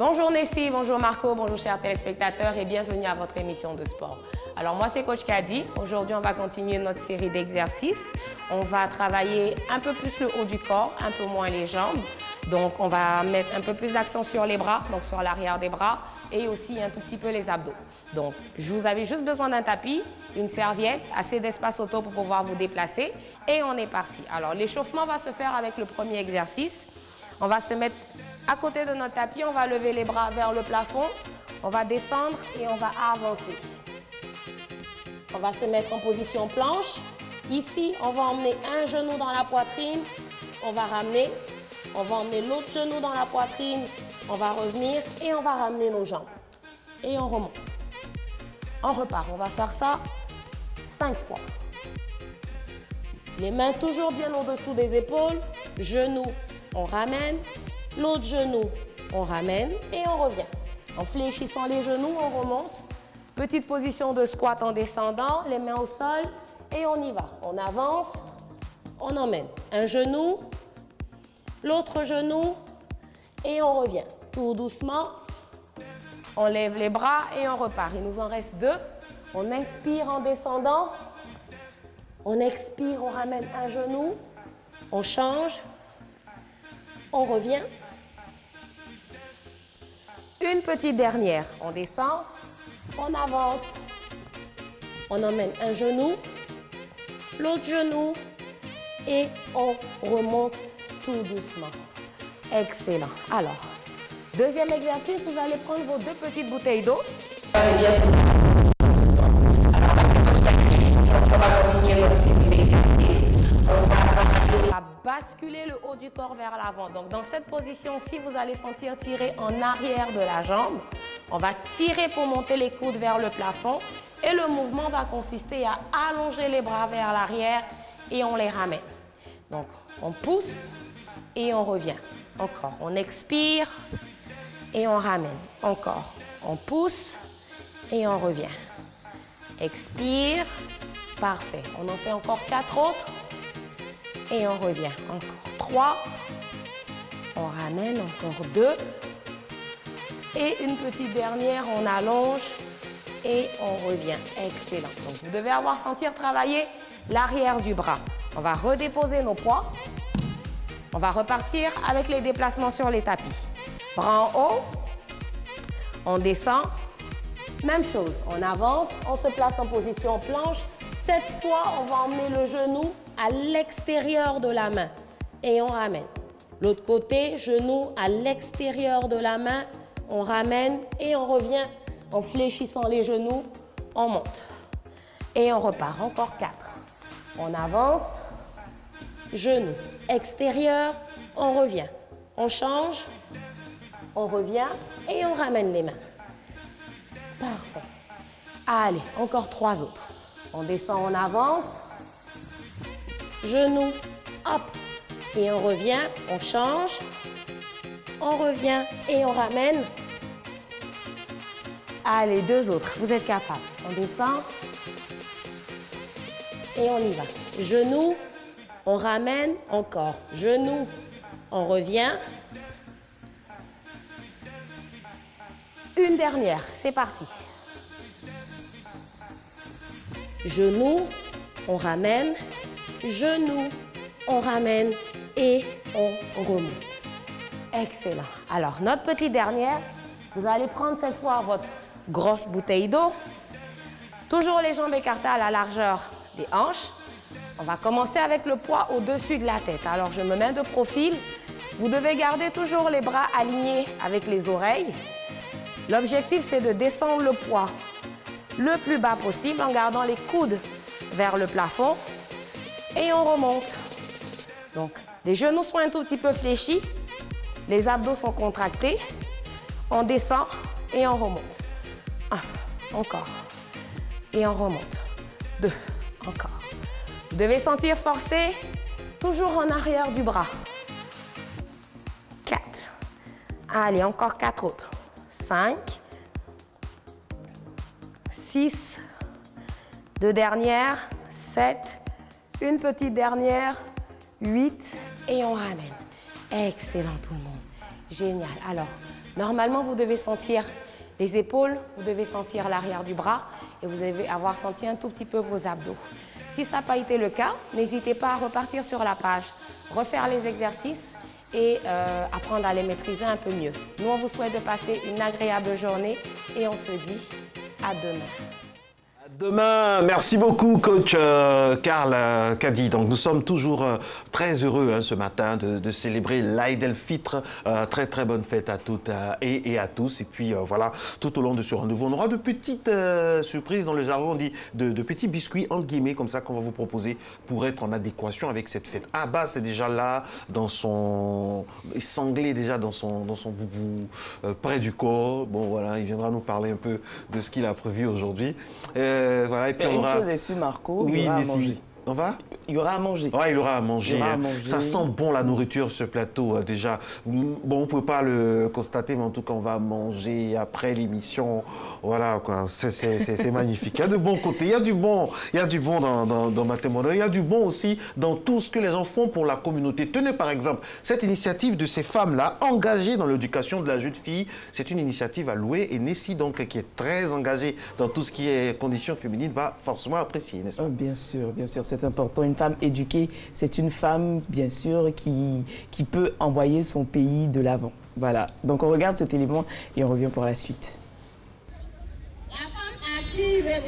Bonjour Nessie, bonjour Marco, bonjour chers téléspectateurs et bienvenue à votre émission de sport. Alors moi c'est Coach Kadi. Aujourd'hui on va continuer notre série d'exercices. On va travailler un peu plus le haut du corps, un peu moins les jambes. Donc on va mettre un peu plus d'accent sur les bras, donc sur l'arrière des bras et aussi un tout petit peu les abdos. Donc vous avez juste besoin d'un tapis, une serviette, assez d'espace auto pour pouvoir vous déplacer et on est parti. Alors l'échauffement va se faire avec le premier exercice. On va se mettre à côté de notre tapis, on va lever les bras vers le plafond, on va descendre et on va avancer. On va se mettre en position planche. Ici, on va emmener un genou dans la poitrine, on va ramener, on va emmener l'autre genou dans la poitrine, on va revenir et on va ramener nos jambes. Et on remonte. On repart, on va faire ça 5 fois. Les mains toujours bien au-dessous des épaules, genoux, on ramène. L'autre genou, on ramène et on revient. En fléchissant les genoux, on remonte. Petite position de squat en descendant, les mains au sol et on y va. On avance, on emmène. Un genou, l'autre genou et on revient. Tout doucement, on lève les bras et on repart. Il nous en reste 2. On inspire en descendant. On expire, on ramène un genou. On change. On revient. Une petite dernière. On descend, on avance, on emmène un genou, l'autre genou et on remonte tout doucement. Excellent. Alors, deuxième exercice, vous allez prendre vos 2 petites bouteilles d'eau. On va continuer notre série d'exercices. On va basculer le haut du corps vers l'avant. Donc, dans cette position-ci, vous allez sentir tirer en arrière de la jambe. On va tirer pour monter les coudes vers le plafond. Et le mouvement va consister à allonger les bras vers l'arrière et on les ramène. Donc, on pousse et on revient. Encore. On expire et on ramène. Encore. On pousse et on revient. Expire. Parfait. On en fait encore 4 autres. Et on revient. Encore 3. On ramène. Encore 2. Et une petite dernière. On allonge. Et on revient. Excellent. Donc, vous devez avoir sentir travailler l'arrière du bras. On va redéposer nos poids. On va repartir avec les déplacements sur les tapis. Bras en haut. On descend. Même chose. On avance. On se place en position planche. Cette fois, on va emmener le genou à l'extérieur de la main et on ramène. L'autre côté, genou à l'extérieur de la main, on ramène et on revient en fléchissant les genoux, on monte. Et on repart, encore 4. On avance, genou extérieur, on revient. On change, on revient et on ramène les mains. Parfait. Allez, encore 3 autres. On descend, on avance. Genou, hop. Et on revient, on change. On revient et on ramène. Allez, 2 autres. Vous êtes capables. On descend. Et on y va. Genou, on ramène. Encore. Genou, on revient. Une dernière. C'est parti. Genou, on ramène, genou, on ramène et on remonte. Excellent. Alors, notre petite dernière, vous allez prendre cette fois votre grosse bouteille d'eau. Toujours les jambes écartées à la largeur des hanches. On va commencer avec le poids au-dessus de la tête. Alors, je me mets de profil. Vous devez garder toujours les bras alignés avec les oreilles. L'objectif, c'est de descendre le poids le plus bas possible en gardant les coudes vers le plafond et on remonte. Donc, les genoux sont un tout petit peu fléchis, les abdos sont contractés, on descend et on remonte. 1, encore, et on remonte. 2, encore. Vous devez sentir forcer, toujours en arrière du bras. 4, allez, encore 4 autres. 5, 6, 2 dernières, 7, une petite dernière, 8 et on ramène. Excellent tout le monde. Génial. Alors, normalement, vous devez sentir les épaules, vous devez sentir l'arrière du bras et vous devez avoir senti un tout petit peu vos abdos. Si ça n'a pas été le cas, n'hésitez pas à repartir sur la page, refaire les exercices et apprendre à les maîtriser un peu mieux. Nous, on vous souhaite de passer une agréable journée et on se dit à demain. Demain, merci beaucoup coach Karl Kadi. Donc nous sommes toujours très heureux ce matin de célébrer l'Aïd el-Fitr. Très bonne fête à toutes et à tous. Et puis voilà, tout au long de ce rendez-vous, on aura de petites surprises, dans le jargon on dit de petits biscuits entre guillemets comme ça qu'on va vous proposer pour être en adéquation avec cette fête. Abbas est déjà là, sanglé déjà dans son boubou, près du corps. Bon voilà, il viendra nous parler un peu de ce qu'il a prévu aujourd'hui. Voilà, et puis on aura... Une chose est sûre, Marco, oui, il y aura à manger. manger. On va? Il y aura à manger. Ouais, il aura à manger. Il y aura à manger. Ça sent bon la nourriture, ce plateau, déjà. Bon, on ne peut pas le constater, mais en tout cas, on va manger après l'émission. Voilà, quoi. C'est magnifique. Il y a de bons côtés. Il y a du bon dans Matémono. Il y a du bon aussi dans tout ce que les gens font pour la communauté. Tenez, par exemple, cette initiative de ces femmes-là, engagées dans l'éducation de la jeune fille, c'est une initiative à louer. Et Nessie, donc, qui est très engagée dans tout ce qui est conditions féminines, va forcément apprécier, n'est-ce pas? Bien sûr, c'est important. Une femme éduquée, c'est une femme, bien sûr, qui peut envoyer son pays de l'avant. Voilà. Donc, on regarde cet élément et on revient pour la suite.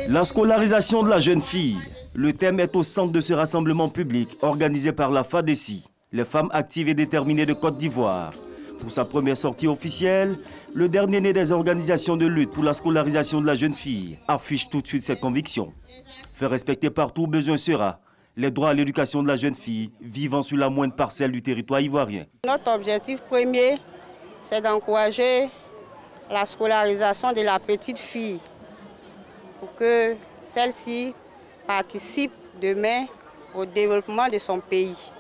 La scolarisation de la jeune fille. Le thème est au centre de ce rassemblement public organisé par la FADESI, les femmes actives et déterminées de Côte d'Ivoire. Pour sa première sortie officielle, le dernier né des organisations de lutte pour la scolarisation de la jeune fille affiche tout de suite ses convictions. Faire respecter partout où besoin sera les droits à l'éducation de la jeune fille vivant sur la moindre parcelle du territoire ivoirien. Notre objectif premier, c'est d'encourager la scolarisation de la petite fille pour que celle-ci participe demain au développement de son pays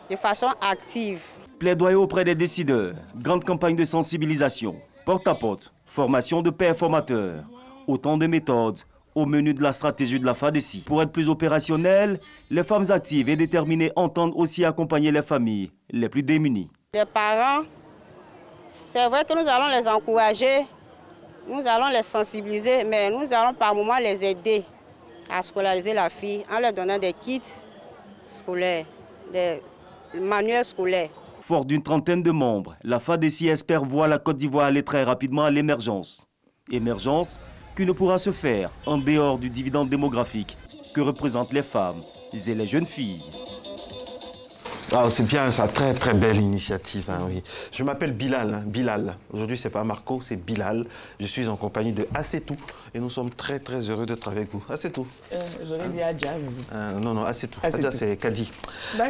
de façon active. Plaidoyer auprès des décideurs, grande campagne de sensibilisation, porte-à-porte, formation de pères formateurs, autant de méthodes au menu de la stratégie de la FADESI. Pour être plus opérationnel, les femmes actives et déterminées entendent aussi accompagner les familles les plus démunies. Les parents, c'est vrai que nous allons les encourager, nous allons les sensibiliser, mais nous allons par moments les aider à scolariser la fille en leur donnant des kits scolaires, des manuels scolaires. Fort d'une trentaine de membres, la FADESI espère voir la Côte d'Ivoire aller très rapidement à l'émergence. Émergence qui ne pourra se faire en dehors du dividende démographique que représentent les femmes et les jeunes filles. Ah, c'est bien, ça, très belle initiative, hein, oui. Je m'appelle Bilal, Bilal. Aujourd'hui, c'est pas Marco, c'est Bilal. Je suis en compagnie de Assetou et nous sommes très heureux d'être avec vous. Assetou. J'aurais dit Adja. Non, Assetou. Adja, c'est Kadi.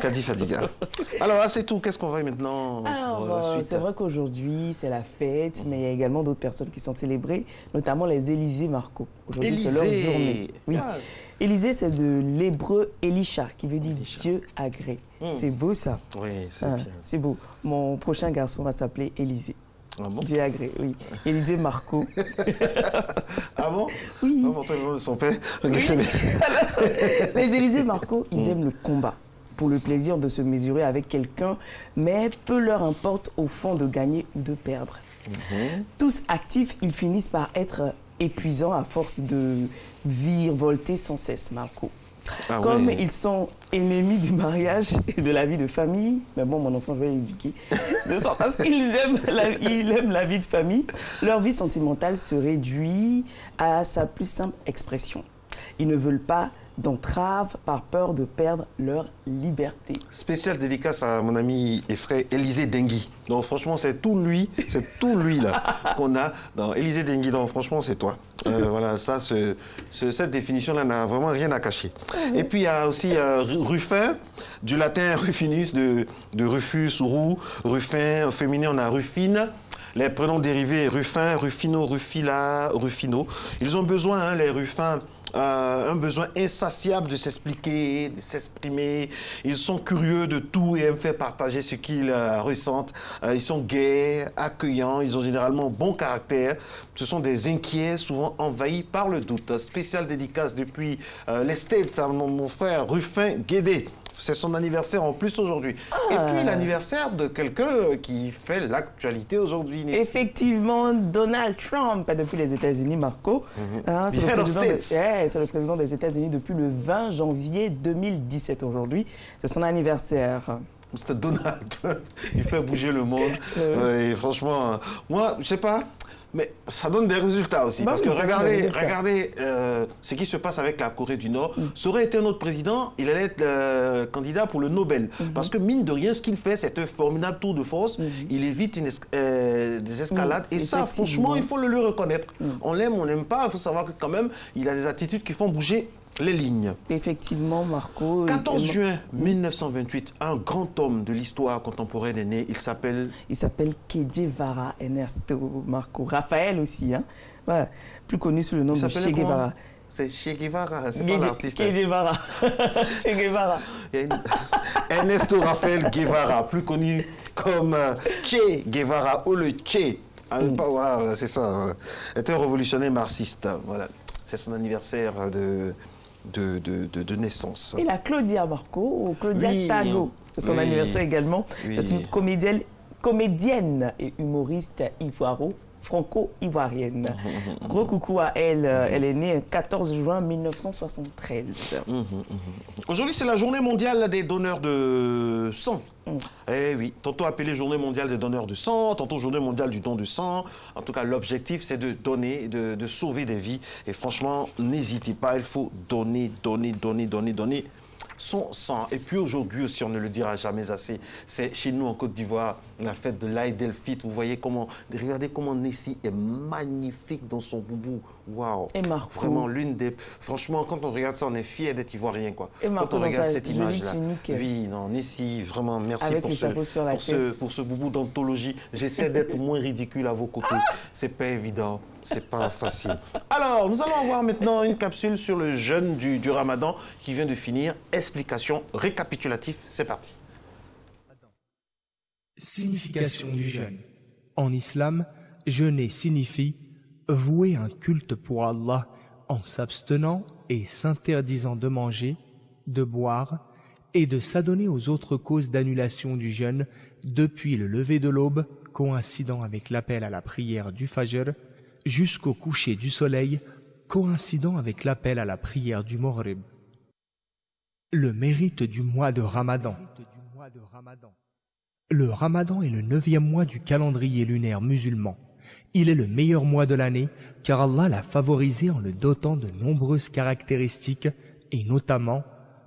Kadi Fadiga. Alors, Assetou, qu'est-ce qu'on va maintenant pour la suite? C'est vrai qu'aujourd'hui, c'est la fête, mais il y a également d'autres personnes qui sont célébrées, notamment les Élysées, Marco. Aujourd'hui, c'est leur journée. Oui. Ah. Élysée, c'est de l'hébreu Elisha, qui veut dire Dieu agrée. C'est beau ça. Oui, c'est bien. C'est beau. Mon prochain garçon va s'appeler Élysée. Ah bon? Dieu agrée, oui. Élysée Marco. Ah bon? Oui. Ah, pourtant, le nom de son père. Oui. Les Élysée Marco, ils aiment le combat pour le plaisir de se mesurer avec quelqu'un, mais peu leur importe au fond de gagner ou de perdre. Tous actifs, ils finissent par être épuisants à force de virevolter sans cesse, Marco. Ah, comme oui. Ils sont ennemis du mariage et de la vie de famille, mais bon, mon enfant, je vais l'éduquer, de sorte à ce qu'ils aiment la vie de famille, leur vie sentimentale se réduit à sa plus simple expression. Ils ne veulent pas d'entrave par peur de perdre leur liberté. Spéciale dédicace à mon ami et frère Élisée Dengui. Donc franchement, c'est tout lui là qu'on a dans Élisée Dengui. Donc franchement, c'est toi. Voilà, ça, cette définition-là n'a vraiment rien à cacher. Et puis il y a aussi Ruffin, du latin Ruffinus, de Rufus ou roux. Ruffin, au féminin, on a Ruffine. Les prénoms dérivés, Ruffin, Ruffino, Ruffila, Ruffino. Ils ont besoin, hein, les Ruffins, un besoin insatiable de s'expliquer, de s'exprimer. Ils sont curieux de tout et aiment faire partager ce qu'ils ressentent. Ils sont gais, accueillants, ils ont généralement bon caractère. Ce sont des inquiets, souvent envahis par le doute. Spéciale dédicace depuis les States à mon frère Ruffin Guédé. c'est son anniversaire en plus aujourd'hui. Et puis l'anniversaire de quelqu'un qui fait l'actualité aujourd'hui. Effectivement, Donald Trump, depuis les États-Unis, Marco. C'est le président des États-Unis depuis le 20 janvier 2017 aujourd'hui. C'est son anniversaire. C'était Donald Trump. Il fait bouger le monde. Et franchement, moi, je sais pas. Mais ça donne des résultats aussi. Parce que regardez ce qui se passe avec la Corée du Nord. Ça aurait été un autre président, il allait être candidat pour le Nobel. Parce que mine de rien, ce qu'il fait, c'est un formidable tour de force. Il évite des escalades. Et ça, franchement, il faut le lui reconnaître. On l'aime, on l'aime pas. Il faut savoir que quand même, il a des attitudes qui font bouger les lignes. Effectivement, Marco. 14 juin 1928, un grand homme de l'histoire contemporaine est né. Il s'appelle Che Guevara Ernesto, Marco. Raphaël aussi, hein. Ouais, plus connu sous le nom de Che Guevara. C'est Che Guevara, c'est pas l'artiste. Che Guevara. Che Guevara. Ernesto Rafael Guevara, plus connu comme Che Guevara ou le Che. Voilà, c'est ça. Était un révolutionnaire marxiste. Voilà. C'est son anniversaire de naissance. Et la Claudia Marco, Claudia Tago, c'est son anniversaire également. C'est une comédienne et humoriste franco-ivoirienne. Gros coucou à elle. Elle est née le 14 juin 1973. Aujourd'hui, c'est la journée mondiale des donneurs de sang. Eh oui, tantôt appelée journée mondiale des donneurs de sang, tantôt journée mondiale du don de sang. En tout cas, l'objectif, c'est de donner, de sauver des vies. Et franchement, n'hésitez pas, il faut donner son sang. Et puis aujourd'hui aussi, on ne le dira jamais assez, c'est chez nous en Côte d'Ivoire, la fête de l'Aïd el-Fitr. Vous voyez comment, regardez comment Nessie est magnifique dans son boubou. Waouh. Et Marco. Vraiment l'une des... Franchement, quand on regarde ça, on est fiers d'être ivoirien, quoi. Et Marco, quand on regarde cette image-là. Tunique. Oui, non, Nessie, vraiment merci pour ce boubou d'anthologie. J'essaie d'être moins ridicule à vos côtés. C'est pas évident. C'est pas facile. Alors, nous allons avoir maintenant une capsule sur le jeûne du Ramadan qui vient de finir. Explication récapitulative, c'est parti. Signification du jeûne. En islam, jeûner signifie vouer un culte pour Allah en s'abstenant et s'interdisant de manger, de boire et de s'adonner aux autres causes d'annulation du jeûne depuis le lever de l'aube, coïncidant avec l'appel à la prière du Fajr, jusqu'au coucher du soleil, coïncidant avec l'appel à la prière du Maghrib. Le mérite du mois de Ramadan. Le Ramadan est le 9e mois du calendrier lunaire musulman. Il est le meilleur mois de l'année car Allah l'a favorisé en le dotant de nombreuses caractéristiques et notamment,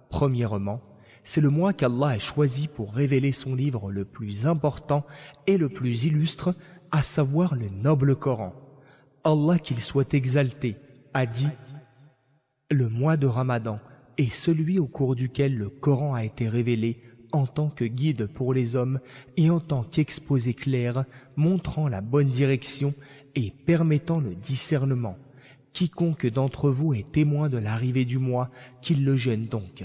premièrement, c'est le mois qu'Allah a choisi pour révéler son livre le plus important et le plus illustre, à savoir le noble Coran. Allah, qu'il soit exalté, a dit « Le mois de Ramadan est celui au cours duquel le Coran a été révélé en tant que guide pour les hommes et en tant qu'exposé clair montrant la bonne direction et permettant le discernement. Quiconque d'entre vous est témoin de l'arrivée du mois, qu'il le jeûne donc. »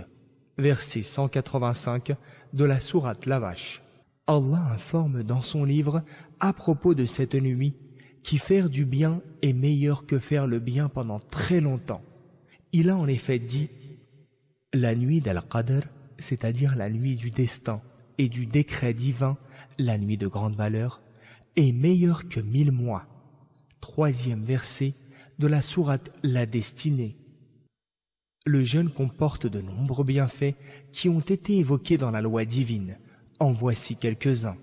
Verset 185 de la sourate La Vache. Allah informe dans son livre à propos de cette nuit qui faire du bien est meilleur que faire le bien pendant très longtemps. Il a en effet dit « La nuit d'Al-Qadr, c'est-à-dire la nuit du destin et du décret divin, la nuit de grande valeur, est meilleure que 1000 mois. » 3e verset de la sourate La Destinée. Le jeûne comporte de nombreux bienfaits qui ont été évoqués dans la loi divine. En voici quelques-uns.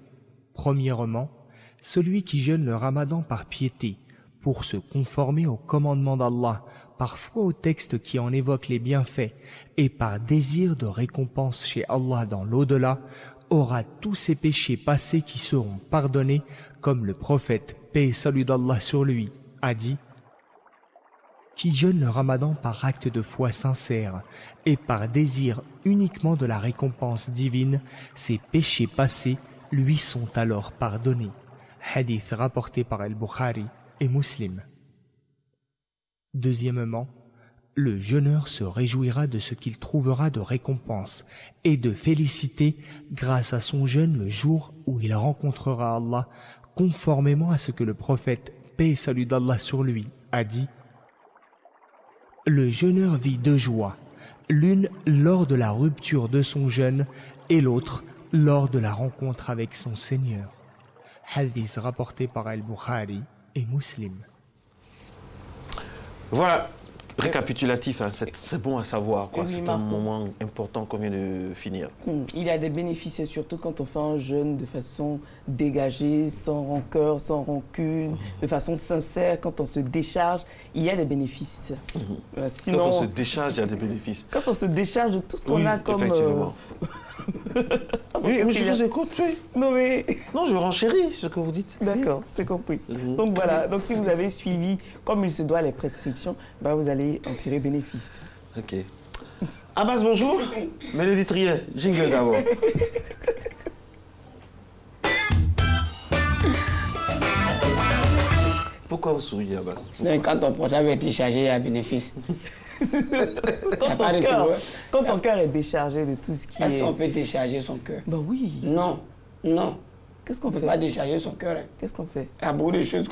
Premièrement, celui qui jeûne le Ramadan par piété, pour se conformer au commandement d'Allah, parfois au texte qui en évoque les bienfaits, et par désir de récompense chez Allah dans l'au-delà, aura tous ses péchés passés qui seront pardonnés, comme le prophète, paix et salut d'Allah sur lui, a dit « Qui jeûne le Ramadan par acte de foi sincère et par désir uniquement de la récompense divine, ses péchés passés lui sont alors pardonnés. » Hadith rapporté par Al-Bukhari et Muslim. Deuxièmement, le jeûneur se réjouira de ce qu'il trouvera de récompense et de félicité grâce à son jeûne le jour où il rencontrera Allah, conformément à ce que le prophète, paix et salut d'Allah sur lui, a dit « Le jeûneur vit deux joies, l'une lors de la rupture de son jeûne et l'autre lors de la rencontre avec son Seigneur. Hadith rapporté par Al-Bukhari et Muslim. Voilà, récapitulatif, hein, c'est bon à savoir, quoi. Oui, C'est un moment important qu'on vient de finir. Il y a des bénéfices, et surtout quand on fait un jeûne de façon dégagée, sans rancœur, sans rancune, de façon sincère, quand on se décharge, il y a des bénéfices. Sinon, Quand on se décharge, il y a des bénéfices. quand on se décharge de tout ce qu'on Oui, a comme... effectivement. Oui, mais je vous écoute, oui. Non mais... Non, je renchéris ce que vous dites. D'accord, c'est compris. Mhm. Donc voilà, donc si vous avez suivi comme il se doit les prescriptions, bah, vous allez en tirer bénéfice. Ok. Abbas, bonjour. Mélodie Trier, jingle d'abord. Pourquoi vous souriez, Abbas? Quand ton portable est déchargé, il y a bénéfice. Quand ton cœur est déchargé de tout ce qui Est-ce est... qu'on peut décharger son cœur? Bah oui. Non, non. Qu'est-ce On qu'on ne peut fait? pas décharger son cœur. Hein. Qu'est-ce qu'on fait? Il y a beaucoup de choses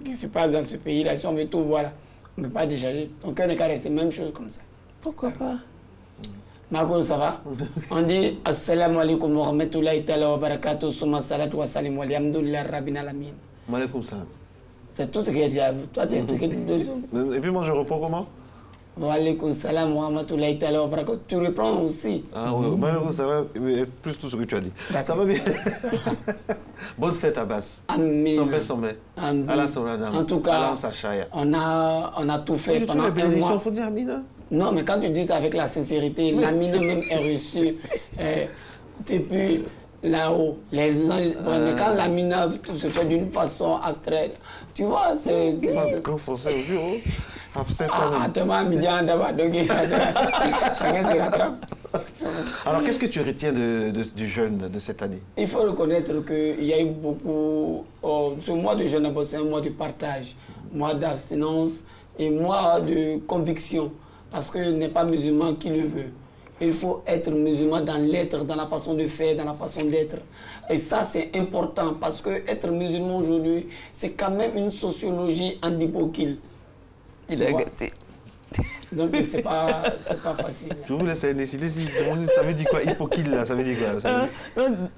qui se passent dans ce pays-là. Si on veut tout voir, là, on ne peut pas décharger. Ton cœur n'est qu'à rester même chose comme ça. Pourquoi pas? Marco, ça va? On dit Assalamu alaikum wa rahmatullahi ta'ala wa barakatuh, summa salatu wa salim wa alhamdulillah rabbil alamin. Malaikum salam. C'est tout ce qu'il y a dit. Toi, tu es Et puis moi, je reprends comment? Wa alaikum salam wa rahmatullahi ta'ala wa barakatuh. Tu reprends aussi. Ah oui, malaikum salam, plus tout ce que tu as dit. Ça va bien. Bonne fête, Abbas. Amen. Sans paix. En tout cas, on a tout fait pendant un mois. Il faut dire Amina. Non, mais quand tu dis ça avec la sincérité, l'amina même est reçue depuis là-haut. Quand l'amina se fait d'une façon abstraite, tu vois, c'est... Grand français au bureau. Abstrait chacun se rattrape. Alors, qu'est-ce que tu retiens du jeûne de cette année? Il faut reconnaître qu'il y a eu beaucoup... ce mois de jeûne, c'est un mois de partage, mois d'abstinence et mois de conviction. Parce qu'il n'est pas musulman qui le veut. Il faut être musulman dans l'être, dans la façon de faire, dans la façon d'être. Et ça, c'est important parce que être musulman aujourd'hui, c'est quand même une sociologie andipokyle. Il a gâté. Donc, c'est pas facile. Je vous laisse décider si ça veut dire quoi, hypokyle là, ça veut dire quoi?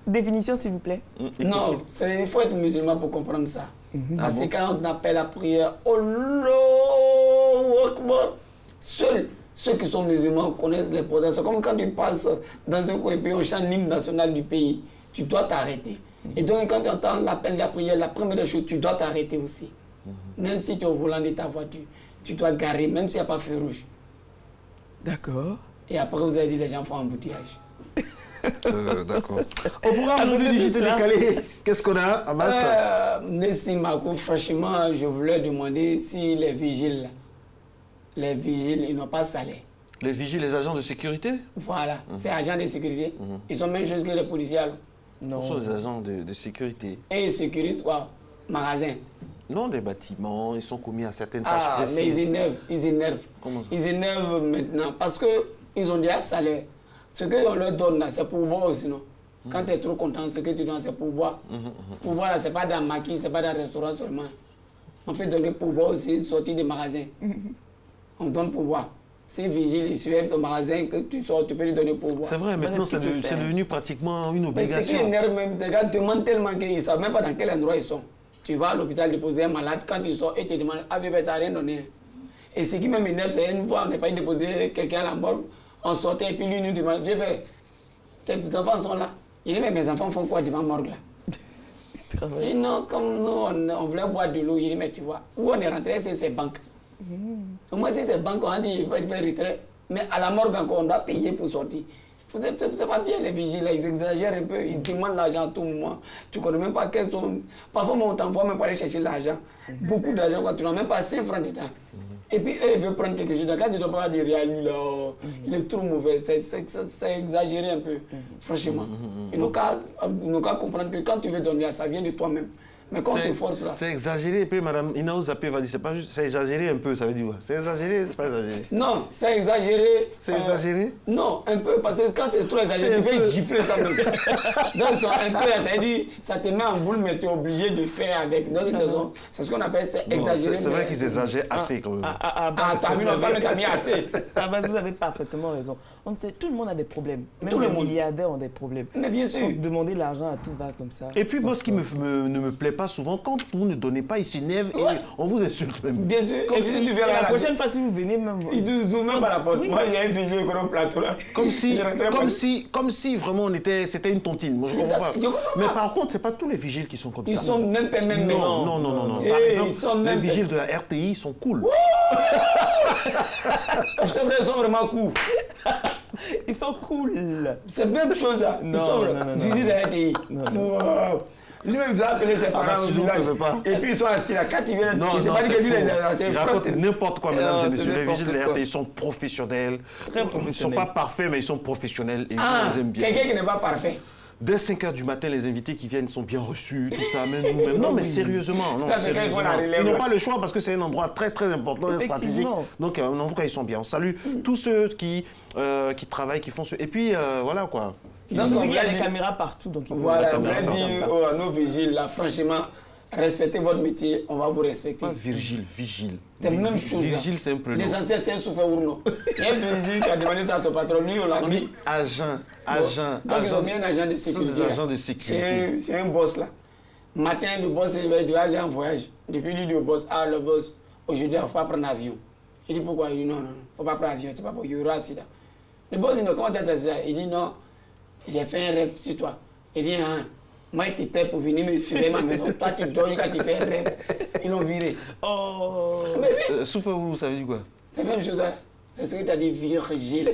Définition, s'il vous plaît. Non, il faut être musulman pour comprendre ça. Parce que quand on appelle la prière, Allahu Akbar, seuls ceux qui sont musulmans connaissent les l'importance. C'est comme quand tu passes dans un coin et puis on chante l'hymne national du pays, tu dois t'arrêter. Et donc quand tu entends l'appel de la prière, la première des choses, tu dois t'arrêter aussi. Même si tu es au volant de ta voiture, tu dois garer, même s'il n'y a pas feu rouge. D'accord. Et après, vous avez dit les gens font embouteillage. D'accord. Au programme aujourd'hui du JT décalé, qu'est-ce qu'on a, Abbas? Merci Marco, franchement, je voulais demander si les vigiles, ils n'ont pas salaire. Les vigiles, les agents de sécurité? Voilà, c'est agents de sécurité. Ils sont même choses que les policiers. Non. Ce sont des agents de sécurité. Et ils sécurisent quoi? Magasins. Non, des bâtiments, ils sont commis à certaines tâches précises. Mais ils énervent. Comment ça? Ils énervent maintenant parce qu'ils ont déjà salaire. Ce qu'on leur donne là, c'est pour boire aussi, non? Quand tu es trop content, ce que tu donnes, c'est pour boire. Pour boire là, c'est pas dans maquis, c'est pas dans le restaurant seulement. On peut donner pour boire aussi, sortir des magasins. On donne pour boire. Si vigile, il suit ton magasin, que tu sors, tu peux lui donner pour boire. C'est vrai, maintenant c'est devenu pratiquement une Mais obligation. ce qui énerve même, les gars demandent tellement qu'ils ne savent même pas dans quel endroit ils sont. Tu vas à l'hôpital déposer un malade, quand tu sors, et te demandent, ah bébé, t'as rien donné. Et ce qui même énerve, c'est une fois, on n'est pas déposé quelqu'un à la morgue, on sortait, et puis lui nous demande, bébé, tes enfants sont là. Il dit, mais mes enfants font quoi devant la morgue là? Et non, comme nous, on voulait boire de l'eau, il dit, mais tu vois, où on est rentré, c'est ces banques. Au moins, si ces banques, on a dit, il va faire retrait. Mais à la morgue encore, on doit payer pour sortir. C'est pas bien les vigiles, ils exagèrent un peu, ils demandent l'argent à tout moment. Tu ne connais même pas quels sont. Parfois, on t'envoie même pas aller chercher l'argent. Beaucoup d'argent, tu n'as même pas 5 francs dedans. Et puis eux, ils veulent prendre quelque chose. Quand tu ne dois pas dire, lui là, il est trop mauvais, c'est exagéré un peu, franchement. Ils n'ont qu'à comprendre que quand tu veux donner, ça vient de toi-même. Mais quand on te force là. C'est exagéré. Et puis Mme Inaou Zappé va dire, c'est pas juste, c'est exagéré un peu, ça veut dire quoi? C'est exagéré, c'est pas exagéré. Non, c'est exagéré. C'est exagéré? Non, un peu, parce que quand c'est trop exagéré, tu peux gifler ça même. Donc, un peu, ça veut dire, ça te met en boule, mais tu es obligé de faire avec. Donc, c'est ce qu'on appelle, c'est exagéré. C'est vrai qu'ils exagèrent assez quand même. T'as mis assez. Vous avez parfaitement raison. On sait, tout le monde a des problèmes. Même Tout les le monde. milliardaires ont des problèmes. Mais bien sûr. Demander l'argent à tout va comme ça. Et puis moi, ce qui ne me plaît pas souvent, quand vous ne donnez pas, ils s'énervent et on vous insulte même. Bien sûr. Comme Et puis, si, tu viens la là, prochaine fois, si vous venez même... ils nous ouvrent même pas la porte. Oui. Moi, il y a un vigile au plateau là. Comme si vraiment c'était une tontine. Moi, je comprends pas. Mais par contre, c'est pas tous les vigiles qui sont comme ça. Ils sont même pas même. Non. Et Par exemple, ils sont les même vigiles de la RTI sont cool. C'est vrai, ils sont vraiment cool. Ils sont cool. C'est la même chose là. Ils sont vigile de la RTI. Wow. Lui-même, il a appelé ses parents au village. Et puis, ils sont assis là. Quand ils viennent, Non, c'est pas dit que lui, il raconte n'importe quoi, mesdames et messieurs. Les n'importe vigiles de la quoi. RTI sont professionnels. Très Ils ne sont professionnels. pas parfaits, mais ils sont professionnels et Ah, ils les aiment bien. quelqu'un qui n'est pas parfait. Dès 5 h du matin, les invités qui viennent sont bien reçus, tout ça, même nous-mêmes. Non, mais sérieusement, non, Ça, c'est quand ils font la sérieusement. relève, Ils n'ont là. pas le choix parce que c'est un endroit très, très important et stratégique. Effectivement. Donc, en tout cas, ils sont bien. On salue tous ceux qui travaillent, qui font ce... Et puis, voilà, quoi. Donc, Surtout on qu'il y a voulait des dire- caméras partout. Donc ils Voilà, on peuvent voulait dire à nos vigiles, là, franchement, respectez votre métier, on va vous respecter. Pas Virgile, vigile. C'est la même chose. Virgile, c'est un prénom. L'essentiel, c'est un souffle ou non. Il y a un vigile qui a demandé ça à son patron, lui, on l'a On mis. dit agent. Donc, ils ont mis un agent de sécurité. Des agents de sécurité. C'est un boss là. Matin, le boss il doit aller en voyage. Depuis lui dit au boss, le boss, aujourd'hui, il ne faut pas prendre l'avion. Il dit pourquoi? Il dit non, il ne faut pas prendre l'avion, c'est pas pour il y aura accident. Le boss dit non, comment t'as fait ça? Il dit non, j'ai fait un rêve sur toi. Il dit moi, je te paie pour venir me suivre à ma maison. Toi, tu dors quand tu fais un rêve. Ils l'ont viré. Oh. Mais oui, Souffle, vous savez dire quoi? c'est la même chose. Hein. C'est ce que tu as dit, Virgile.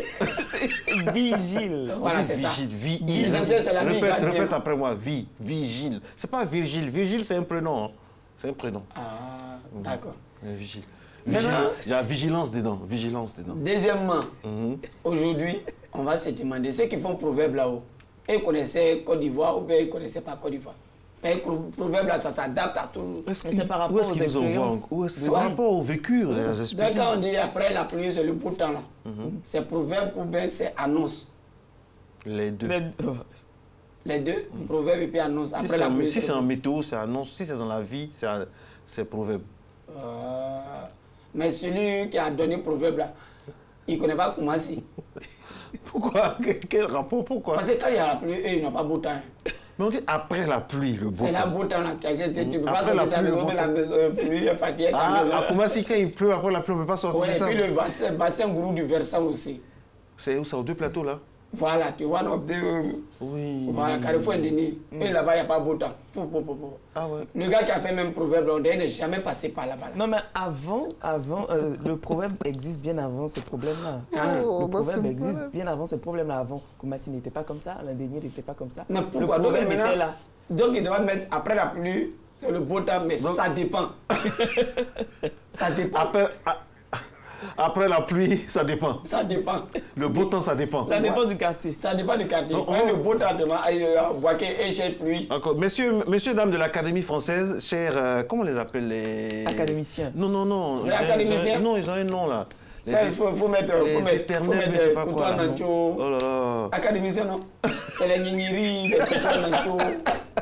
Vigile. Voilà, c'est ça. Vigile, L'essentiel, c'est la vie gardienne. Répète après moi, vigile. C'est pas Virgile. Virgile, c'est un prénom. Hein. C'est un prénom. Ah, d'accord. Vigile. Maintenant- Il y a vigilance dedans. Vigilance dedans. Deuxièmement, aujourd'hui, on va se demander, ceux qui font proverbe là-haut, ils connaissaient Côte d'Ivoire ou bien ils ne connaissaient pas Côte d'Ivoire. Mais proverbe là, ça s'adapte à tout. Mais c'est par rapport Où est-ce aux qu'ils nous envoient? expériences. C'est par rapport au vécu. Donc quand on dit après la pluie, c'est le beau temps là. C'est proverbe ou bien c'est annonce. Les deux. Les deux, proverbe et puis annonce. Après la pluie. Si c'est en météo, c'est annonce. Si c'est dans la vie, c'est proverbe. Mais celui qui a donné proverbe là, il ne connaît pas comment c'est. Pourquoi? Quel rapport? Pourquoi? Parce que quand il y a la pluie, eux, ils n'ont pas beau temps. Mais on dit après la pluie, le beau C'est la temps. beau temps là. Tu peux pas Après la sortir ta pluie, le maison, beau mais la temps. maison, pluie est partie à ta maison. À Koumassi, quand il pleut, après la pluie, on ne peut pas sortir Ouais, et ça. puis le bassin gourou du versant aussi. C'est où ça? Aux deux plateaux là? Voilà, tu vois, Oui. voilà, Carrefour Indéni. Et là-bas, il n'y a pas beau temps. Ah ouais. Le gars qui a fait même proverbe, on n'est jamais passé par là-bas. Non, mais avant, le proverbe existe bien avant ce problème-là. Le proverbe existe bien avant ce problème-là. Avant, Koumassi n'était pas comme ça, l'Indéni n'était pas comme ça. Mais Le pourquoi? Donc, proverbe était là. donc il doit mettre après la pluie, c'est le beau temps, mais ça dépend. Ça dépend. Après la pluie, ça dépend. Ça dépend. Le beau temps, ça dépend. Ça dépend du quartier. Ça dépend du quartier. Donc, Le beau temps, Boaké et chez pluie. Encore. Messieurs, dames de l'Académie française, chers, comment on les appelle les... Académiciens. Non. C'est académiciens? Non, ils ont un nom là. Ça, il faut mettre. Les éternels, mais je sais pas quoi. là, non. Nacho. Oh là là. Académicien, non? C'est les Niniris, les Coutois Nacho.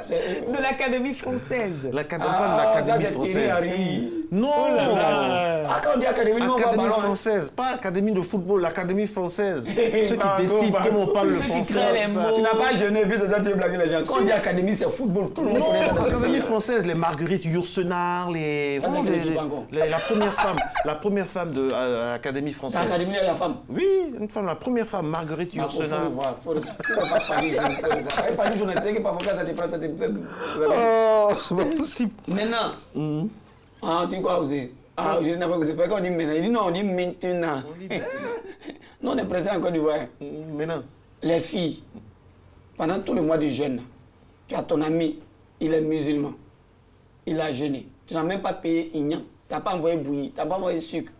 De l'Académie française. L'Académie Ça, l'Académie c'est Thierry française. Henry. Non. Ah, quand on dit académie, nous, on va Académie ballon. française, pas Académie de football, l'Académie française. Ceux qui Pardon, décident pardon. comment on parle le Ceux qui français. créent les ça. mots. Tu n'as pas jeûné, puis c'est ça, tu veux blaguer les gens. Quand on dit académie, c'est football. Tout le monde connaît ça. Non, dans ce l'Académie pays-là. française, les Marguerite Yourcenar, les... Ça, c'est vraiment, que les Dupangons. la première femme de l'Académie française. L'académie, il y a la femme. Oui, une femme, la première femme, Marguerite Il faut Yourcenar. le voir. Si on n'a pas parlé, il faut le voir. Et parler journaliste, c'est que parfois, ça te prend, ça te Oh, c'est pas possible. Maintenant, tu crois aussi? Je n'ai pas osé. Pourquoi on dit maintenant? Il dit non, on dit maintenant. Nous, on est présents en Côte d'Ivoire. Maintenant. Les filles, pendant tout le mois de jeûne, tu as ton ami, il est musulman. Il a jeûné. Tu n'as même pas payé Ignan. Tu n'as pas envoyé bouillie, tu n'as pas envoyé sucre.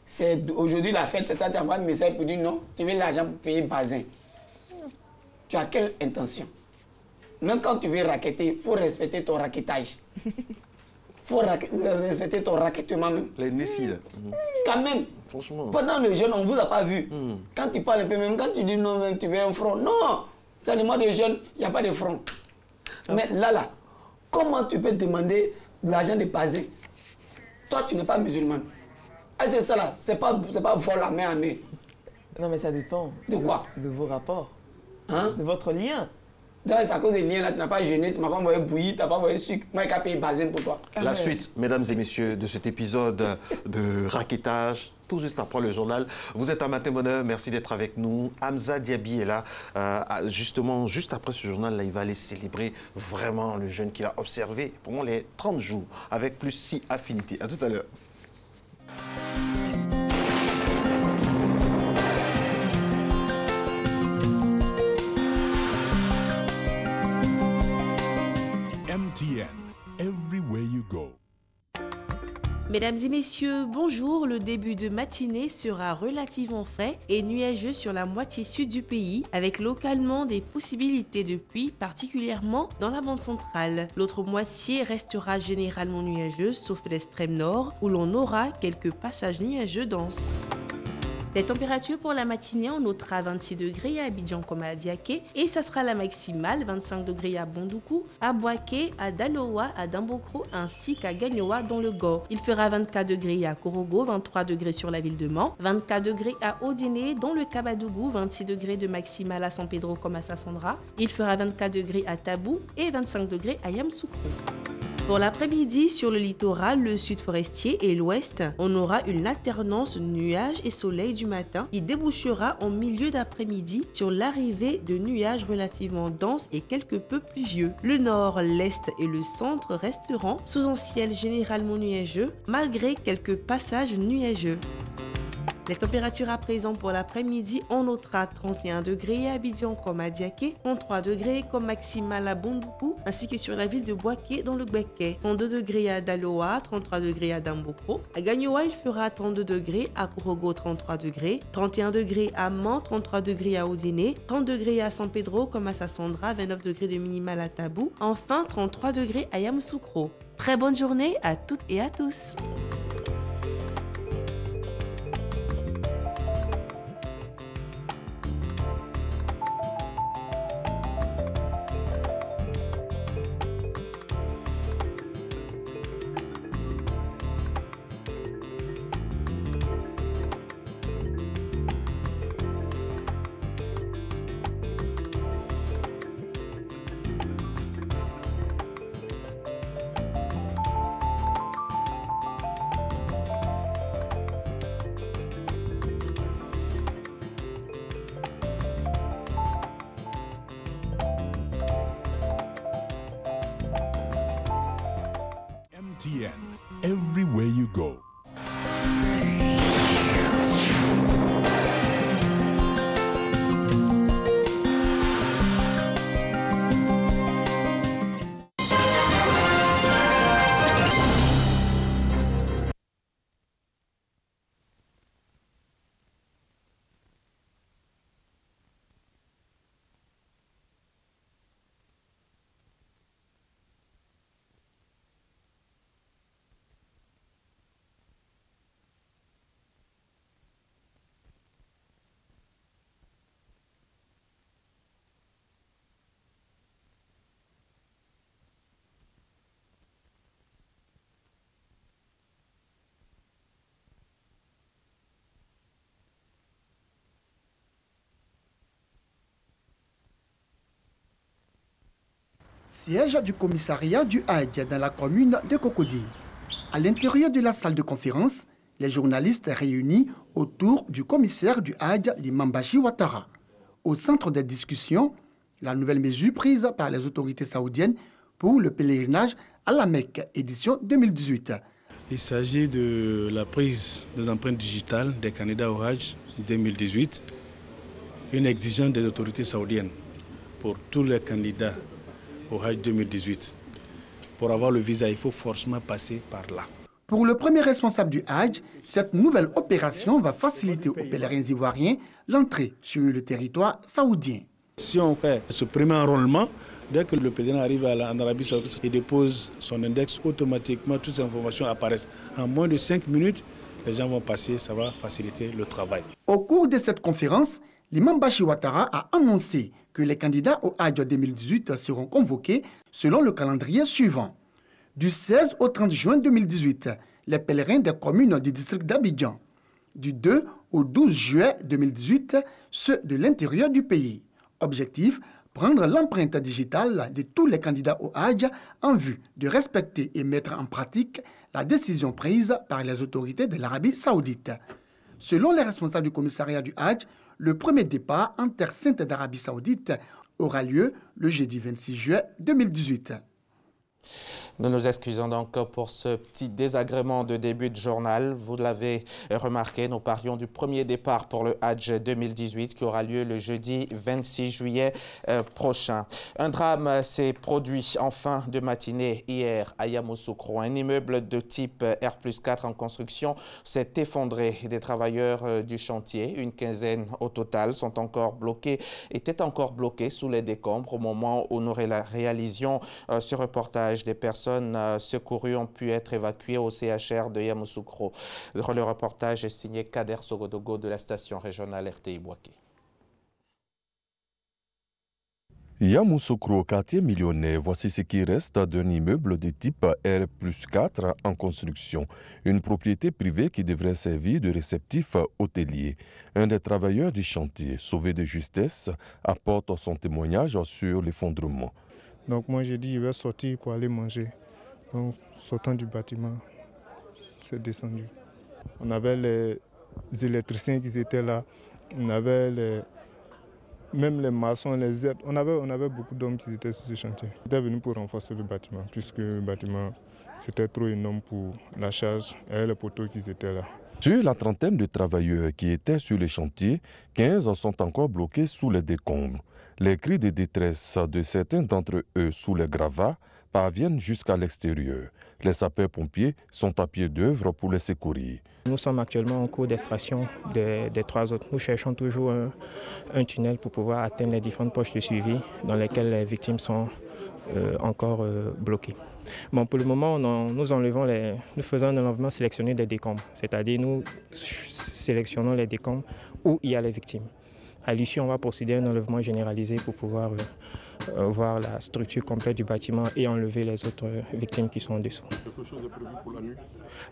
C'est aujourd'hui la fête, c'est ça, tu envoies un message pour dire non, tu veux l'argent pour payer Bazin. Tu as quelle intention? même quand tu veux raqueter, il faut respecter ton raquetage. Il faut respecter ton raquettement même. Les Nessie, là. Quand même. Franchement. Pendant le jeûne, on ne vous a pas vu. Quand tu parles un peu, même quand tu dis non, même tu veux un front. Non, c'est le mois de jeûne, il n'y a pas de front. Mais là, comment tu peux demander de l'argent de Pazin? Toi, tu n'es pas musulman. Ah, c'est ça là, c'est pas vol la main à main. Non, mais ça dépend. De quoi? De vos rapports. Hein? De votre lien. C'est à cause des liens là, tu n'as pas jeûné, tu ne m'as pas envoyé bouillir, tu n'as pas envoyé sucre. Moi, je vais payer Pazin pour toi. La suite, mesdames et messieurs, de cet épisode de raquettage, tout juste après le journal. Vous êtes à Matin Bonheur, merci d'être avec nous. Hamza Diaby est là. Justement, juste après ce journal, là, il va aller célébrer vraiment le jeûne qu'il a observé pendant les 30 jours, avec plus 6 affinités. À tout à l'heure. MTN, everywhere you go. Mesdames et messieurs, bonjour. Le début de matinée sera relativement frais et nuageux sur la moitié sud du pays, avec localement des possibilités de pluie, particulièrement dans la bande centrale. L'autre moitié restera généralement nuageuse, sauf l'extrême nord, où l'on aura quelques passages nuageux denses. Les températures pour la matinée, on notera 26 degrés à Abidjan comme à Diaké et ça sera la maximale, 25 degrés à Bondoukou, à Boaké, à Daloa, à Dambokro ainsi qu'à Gagnoa dans le Gor. Il fera 24 degrés à Korogo, 23 degrés sur la ville de Mans, 24 degrés à Odiné dans le Kabadougou, 26 degrés de maximale à San Pedro comme à Sassandra. Il fera 24 degrés à Tabou et 25 degrés à Yamoussoukro. Pour l'après-midi, sur le littoral, le sud forestier et l'ouest, on aura une alternance nuages et soleil du matin qui débouchera en milieu d'après-midi sur l'arrivée de nuages relativement denses et quelque peu pluvieux. Le nord, l'est et le centre resteront sous un ciel généralement nuageux malgré quelques passages nuageux. Les températures à présent pour l'après-midi, on notera 31 degrés à Abidjan comme à Diaké, 33 degrés comme maximale à Bondoukou, ainsi que sur la ville de Boaké dans le Gbeke, 32 degrés à Daloa, 33 degrés à Dambokro. À Gagnoa, il fera 32 degrés, à Korogo 33 degrés, 31 degrés à Mans, 33 degrés à Odiné, 30 degrés à San Pedro comme à Sassandra, 29 degrés de minimale à Tabou, enfin 33 degrés à Yamoussoukro. Très bonne journée à toutes et à tous. MTN, everywhere you go. Siège du commissariat du Hadj dans la commune de Cocody. À l'intérieur de la salle de conférence, les journalistes réunis autour du commissaire du Hadj, l'imam Bachi Ouattara. Au centre des discussions, la nouvelle mesure prise par les autorités saoudiennes pour le pèlerinage à la Mecque, édition 2018. Il s'agit de la prise des empreintes digitales des candidats au Hadj 2018, une exigence des autorités saoudiennes pour tous les candidats au Hadj 2018. Pour avoir le visa, il faut forcément passer par là. Pour le premier responsable du Hadj, cette nouvelle opération va faciliter aux pèlerins ivoiriens l'entrée sur le territoire saoudien. Si on fait ce premier enrôlement, Dès que le pèlerin arrive en Arabie Saoudite, il dépose son index, automatiquement toutes ces informations apparaissent. En moins de 5 minutes, les gens vont passer, ça va faciliter le travail. Au cours de cette conférence, l'imam Bachir Ouattara a annoncé que les candidats au Hajj 2018 seront convoqués selon le calendrier suivant. Du 16 au 30 juin 2018, les pèlerins des communes du district d'Abidjan. Du 2 au 12 juillet 2018, ceux de l'intérieur du pays. Objectif, prendre l'empreinte digitale de tous les candidats au Hajj en vue de respecter et mettre en pratique la décision prise par les autorités de l'Arabie Saoudite. Selon les responsables du commissariat du Hajj, le premier départ en terre sainte d'Arabie Saoudite aura lieu le jeudi 26 juillet 2018. Nous nous excusons donc pour ce petit désagrément de début de journal. Vous l'avez remarqué, nous parlions du premier départ pour le Hajj 2018 qui aura lieu le jeudi 26 juillet prochain. Un drame s'est produit en fin de matinée hier à Yamoussoukro. Un immeuble de type R+4 en construction s'est effondré. Des travailleurs du chantier, une quinzaine au total, étaient encore bloqués sous les décombres au moment où nous réalisions ce reportage. Des personnes secourues ont pu être évacuées au CHR de Yamoussoukro. Le reportage est signé Kader Sogodogo de la station régionale RTI Bouaké. Yamoussoukro, quartier millionnaire, voici ce qui reste d'un immeuble de type R+4 en construction. Une propriété privée qui devrait servir de réceptif hôtelier. Un des travailleurs du chantier, sauvé de justesse, apporte son témoignage sur l'effondrement. Donc moi j'ai dit je vais sortir pour aller manger. Donc sortant du bâtiment, c'est descendu. On avait les électriciens qui étaient là, on avait même les maçons, les aides. On avait beaucoup d'hommes qui étaient sur ce chantier. Ils étaient venus pour renforcer le bâtiment, puisque le bâtiment c'était trop énorme pour la charge et les poteaux qui étaient là. Sur la trentaine de travailleurs qui étaient sur le chantier, 15 sont encore bloqués sous les décombres. Les cris de détresse de certains d'entre eux sous les gravats parviennent jusqu'à l'extérieur. Les sapeurs-pompiers sont à pied d'œuvre pour les secourir. Nous sommes actuellement en cours d'extraction des 3 autres. Nous cherchons toujours un tunnel pour pouvoir atteindre les différentes poches de suivi dans lesquelles les victimes sont encore bloquées. Bon, pour le moment, nous faisons un enlèvement sélectionné des décombres, c'est-à-dire nous sélectionnons les décombres où il y a les victimes. À l'issue, on va procéder à un enlèvement généralisé pour pouvoir voir la structure complète du bâtiment et enlever les autres victimes qui sont en dessous. Quelque chose est prévu pour la nuit?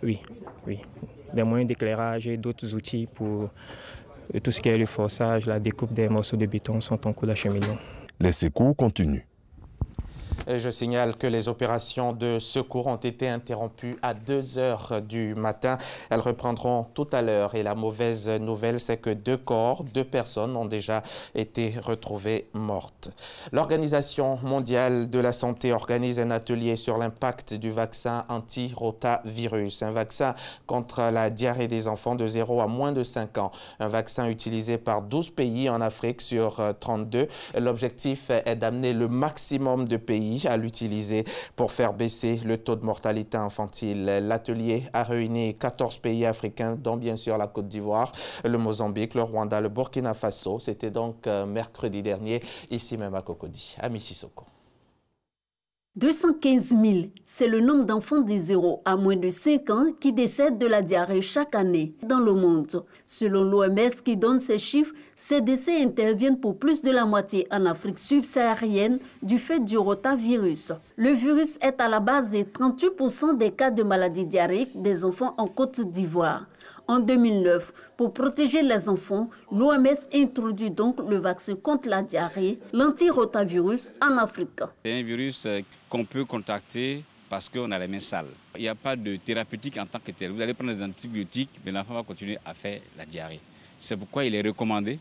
Oui. Des moyens d'éclairage et d'autres outils pour tout ce qui est le forçage, la découpe des morceaux de béton sont en cours d'acheminement. Les secours continuent. Je signale que les opérations de secours ont été interrompues à 2 h du matin. Elles reprendront tout à l'heure et la mauvaise nouvelle, c'est que 2 personnes ont déjà été retrouvées mortes. L'Organisation mondiale de la santé organise un atelier sur l'impact du vaccin anti-rotavirus, un vaccin contre la diarrhée des enfants de 0 à moins de 5 ans. Un vaccin utilisé par 12 pays en Afrique sur 32. L'objectif est d'amener le maximum de pays à l'utiliser pour faire baisser le taux de mortalité infantile. L'atelier a réuni 14 pays africains, dont bien sûr la Côte d'Ivoire, le Mozambique, le Rwanda, le Burkina Faso. C'était donc mercredi dernier, ici même à Cocody, à Mississauga. 215 000, c'est le nombre d'enfants de 0 à moins de 5 ans qui décèdent de la diarrhée chaque année dans le monde. Selon l'OMS qui donne ces chiffres, ces décès interviennent pour plus de la moitié en Afrique subsaharienne du fait du rotavirus. Le virus est à la base de 38% des cas de maladies diarrhéiques des enfants en Côte d'Ivoire. En 2009, pour protéger les enfants, l'OMS introduit donc le vaccin contre la diarrhée, l'antirotavirus, en Afrique. C'est un virus qu'on peut contracter parce qu'on a les mains sales. Il n'y a pas de thérapeutique en tant que tel. Vous allez prendre des antibiotiques, mais l'enfant va continuer à faire la diarrhée. C'est pourquoi il est recommandé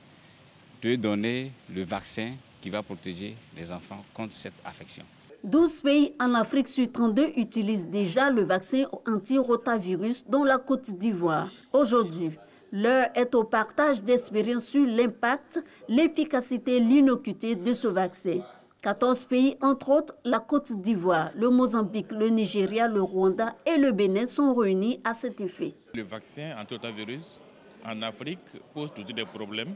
de donner le vaccin qui va protéger les enfants contre cette affection. 12 pays en Afrique sur 32 utilisent déjà le vaccin anti-rotavirus, dont la Côte d'Ivoire. Aujourd'hui, l'heure est au partage d'expériences sur l'impact, l'efficacité et l'innocuité de ce vaccin. 14 pays, entre autres, la Côte d'Ivoire, le Mozambique, le Nigeria, le Rwanda et le Bénin sont réunis à cet effet. Le vaccin anti-rotavirus en Afrique pose toujours des problèmes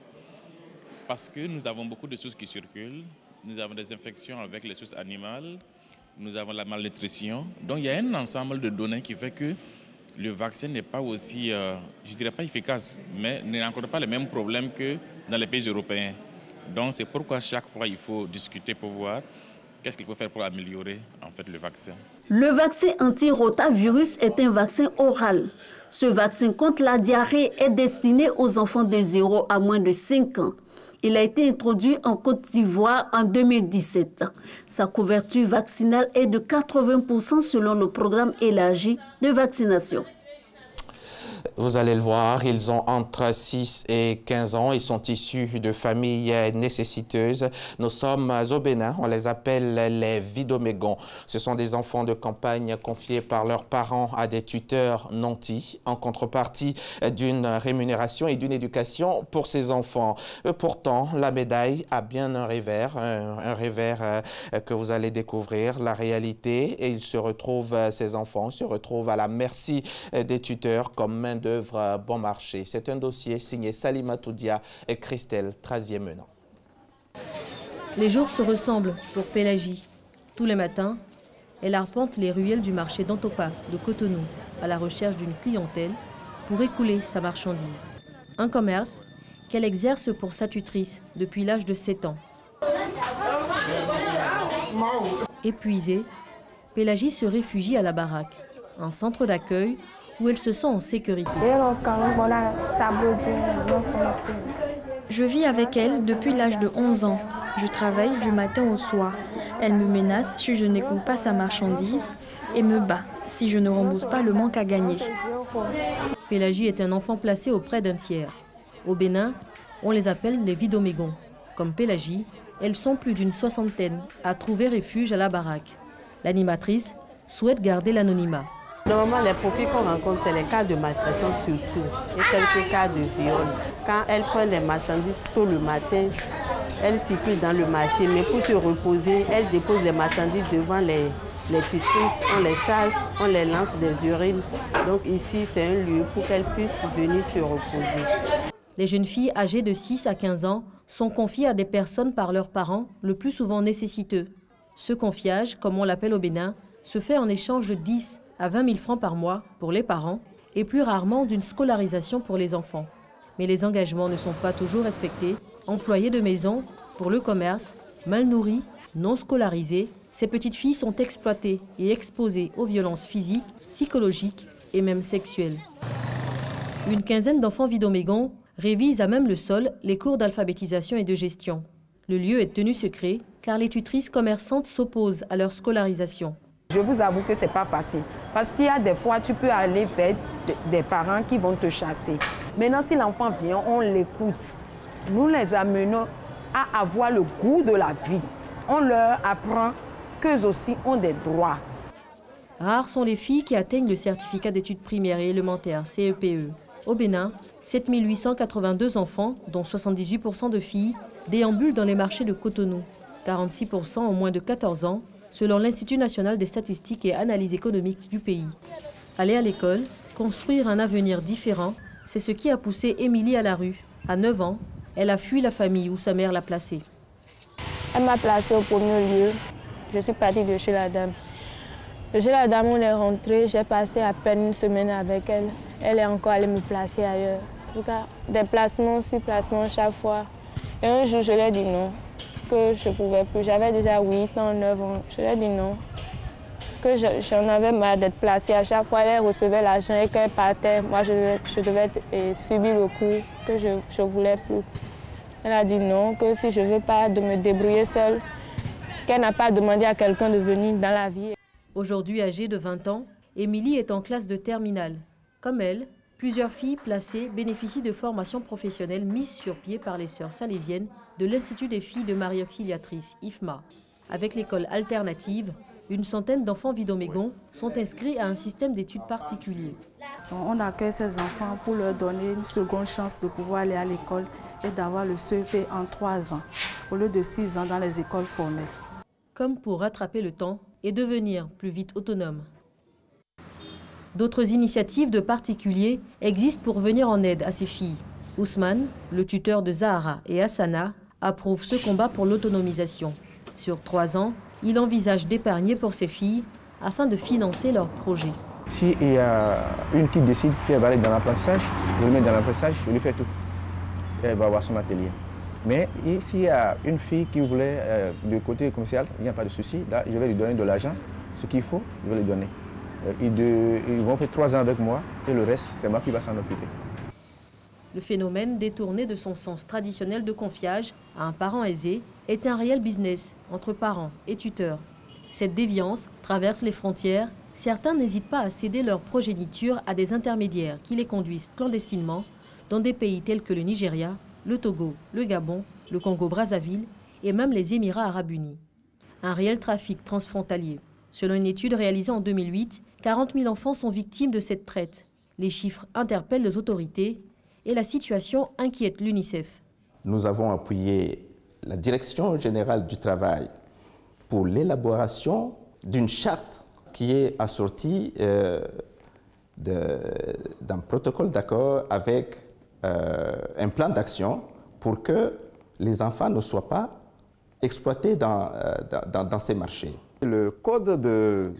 parce que nous avons beaucoup de choses qui circulent nous avons des infections avec les sources animales, nous avons la malnutrition. Donc il y a un ensemble de données qui fait que le vaccin n'est pas aussi, je dirais pas efficace, mais ne rencontre pas les mêmes problèmes que dans les pays européens. Donc c'est pourquoi chaque fois il faut discuter pour voir qu'est-ce qu'il faut faire pour améliorer en fait le vaccin. Le vaccin anti-rotavirus est un vaccin oral. Ce vaccin contre la diarrhée est destiné aux enfants de 0 à moins de 5 ans. Il a été introduit en Côte d'Ivoire en 2017. Sa couverture vaccinale est de 80% selon le programme élargi de vaccination. Vous allez le voir, ils ont entre 6 et 15 ans. Ils sont issus de familles nécessiteuses. Nous sommes au Bénin. On les appelle les Vidomégons. Ce sont des enfants de campagne confiés par leurs parents à des tuteurs nantis en contrepartie d'une rémunération et d'une éducation pour ces enfants. Pourtant, la médaille a bien un revers que vous allez découvrir, la réalité. Et ils se retrouvent, ces enfants se retrouvent à la merci des tuteurs comme main d'œuvre bon marché. C'est un dossier signé Salima Toudia et Christelle Trazier-Menant. Les jours se ressemblent pour Pélagie. Tous les matins, elle arpente les ruelles du marché d'Antopa de Cotonou à la recherche d'une clientèle pour écouler sa marchandise. Un commerce qu'elle exerce pour sa tutrice depuis l'âge de 7 ans. Épuisée, Pélagie se réfugie à la baraque, un centre d'accueil où elle se sent en sécurité. Je vis avec elle depuis l'âge de 11 ans. Je travaille du matin au soir. Elle me menace si je n'écoule pas sa marchandise et me bat si je ne rembourse pas le manque à gagner. Pélagie est un enfant placé auprès d'un tiers. Au Bénin, on les appelle les Vidomégons. Comme Pélagie, elles sont plus d'une soixantaine à trouver refuge à la baraque. L'animatrice souhaite garder l'anonymat. Normalement, les profils qu'on rencontre, c'est les cas de maltraitance surtout et quelques cas de viol. Quand elles prennent les marchandises tôt le matin, elles circulent dans le marché, mais pour se reposer, elles déposent les marchandises devant les tutrices, on les chasse, on les lance des urines. Donc ici, c'est un lieu pour qu'elles puissent venir se reposer. Les jeunes filles âgées de 6 à 15 ans sont confiées à des personnes par leurs parents, le plus souvent nécessiteux. Ce confiage, comme on l'appelle au Bénin, se fait en échange de 10 à 20 000 francs par mois pour les parents et plus rarement d'une scolarisation pour les enfants. Mais les engagements ne sont pas toujours respectés. Employées de maison, pour le commerce, mal nourries, non scolarisées, ces petites filles sont exploitées et exposées aux violences physiques, psychologiques et même sexuelles. Une quinzaine d'enfants Vidomégons révisent à même le sol les cours d'alphabétisation et de gestion. Le lieu est tenu secret car les tutrices commerçantes s'opposent à leur scolarisation. Je vous avoue que ce n'est pas facile. Parce qu'il y a des fois, tu peux aller vers des parents qui vont te chasser. Maintenant, si l'enfant vient, on l'écoute. Nous les amenons à avoir le goût de la vie. On leur apprend qu'eux aussi ont des droits. Rares sont les filles qui atteignent le certificat d'études primaires et élémentaires, CEPE. Au Bénin, 7 882 enfants, dont 78% de filles, déambulent dans les marchés de Cotonou. 46% ont moins de 14 ans, selon l'Institut national des statistiques et analyses économiques du pays. Aller à l'école, construire un avenir différent, c'est ce qui a poussé Émilie à la rue. À 9 ans, elle a fui la famille où sa mère l'a placée. Elle m'a placée au premier lieu. Je suis partie de chez la dame. De chez la dame, on est rentré. J'ai passé à peine une semaine avec elle. Elle est encore allée me placer ailleurs. En tout cas, des placements sur placements chaque fois. Et un jour, je lui ai dit non, que je ne pouvais plus. J'avais déjà 8 ans, 9 ans. Je lui ai dit non, que j'en avais marre d'être placée. À chaque fois, elle recevait l'argent et qu'elle partait, moi, je devais subir le coup, que je ne voulais plus. Elle a dit non, que si je ne veux pas de me débrouiller seule, qu'elle n'a pas demandé à quelqu'un de venir dans la vie. Aujourd'hui âgée de 20 ans, Émilie est en classe de terminale. Comme elle, plusieurs filles placées bénéficient de formations professionnelles mises sur pied par les sœurs salésiennes de l'Institut des filles de Marie Auxiliatrice, IFMA. Avec l'école alternative, une centaine d'enfants Vidomégons sont inscrits à un système d'études particulier. On accueille ces enfants pour leur donner une seconde chance de pouvoir aller à l'école et d'avoir le CEP en 3 ans, au lieu de 6 ans dans les écoles formelles. Comme pour rattraper le temps et devenir plus vite autonome. D'autres initiatives de particuliers existent pour venir en aide à ces filles. Ousmane, le tuteur de Zahara et Hassana, approuve ce combat pour l'autonomisation. Sur 3 ans, il envisage d'épargner pour ses filles afin de financer leurs projets. S'il y a une qui décide qu'elle va aller dans l'apprentissage, je le mets dans l'apprentissage, je lui fais tout. Elle va avoir son atelier. Mais s'il y a une fille qui voulait du côté commercial, il n'y a pas de souci. Là, je vais lui donner de l'argent, ce qu'il faut, je vais lui donner. Ils vont faire 3 ans avec moi et le reste, c'est moi qui va s'en occuper. Le phénomène, détourné de son sens traditionnel de confiage à un parent aisé, est un réel business entre parents et tuteurs. Cette déviance traverse les frontières. Certains n'hésitent pas à céder leur progéniture à des intermédiaires qui les conduisent clandestinement dans des pays tels que le Nigeria, le Togo, le Gabon, le Congo-Brazzaville et même les Émirats arabes unis. Un réel trafic transfrontalier. Selon une étude réalisée en 2008, 40 000 enfants sont victimes de cette traite. Les chiffres interpellent les autorités et la situation inquiète l'UNICEF. Nous avons appuyé la Direction générale du travail pour l'élaboration d'une charte qui est assortie d'un protocole d'accord avec un plan d'action pour que les enfants ne soient pas exploités dans ces marchés. Le code de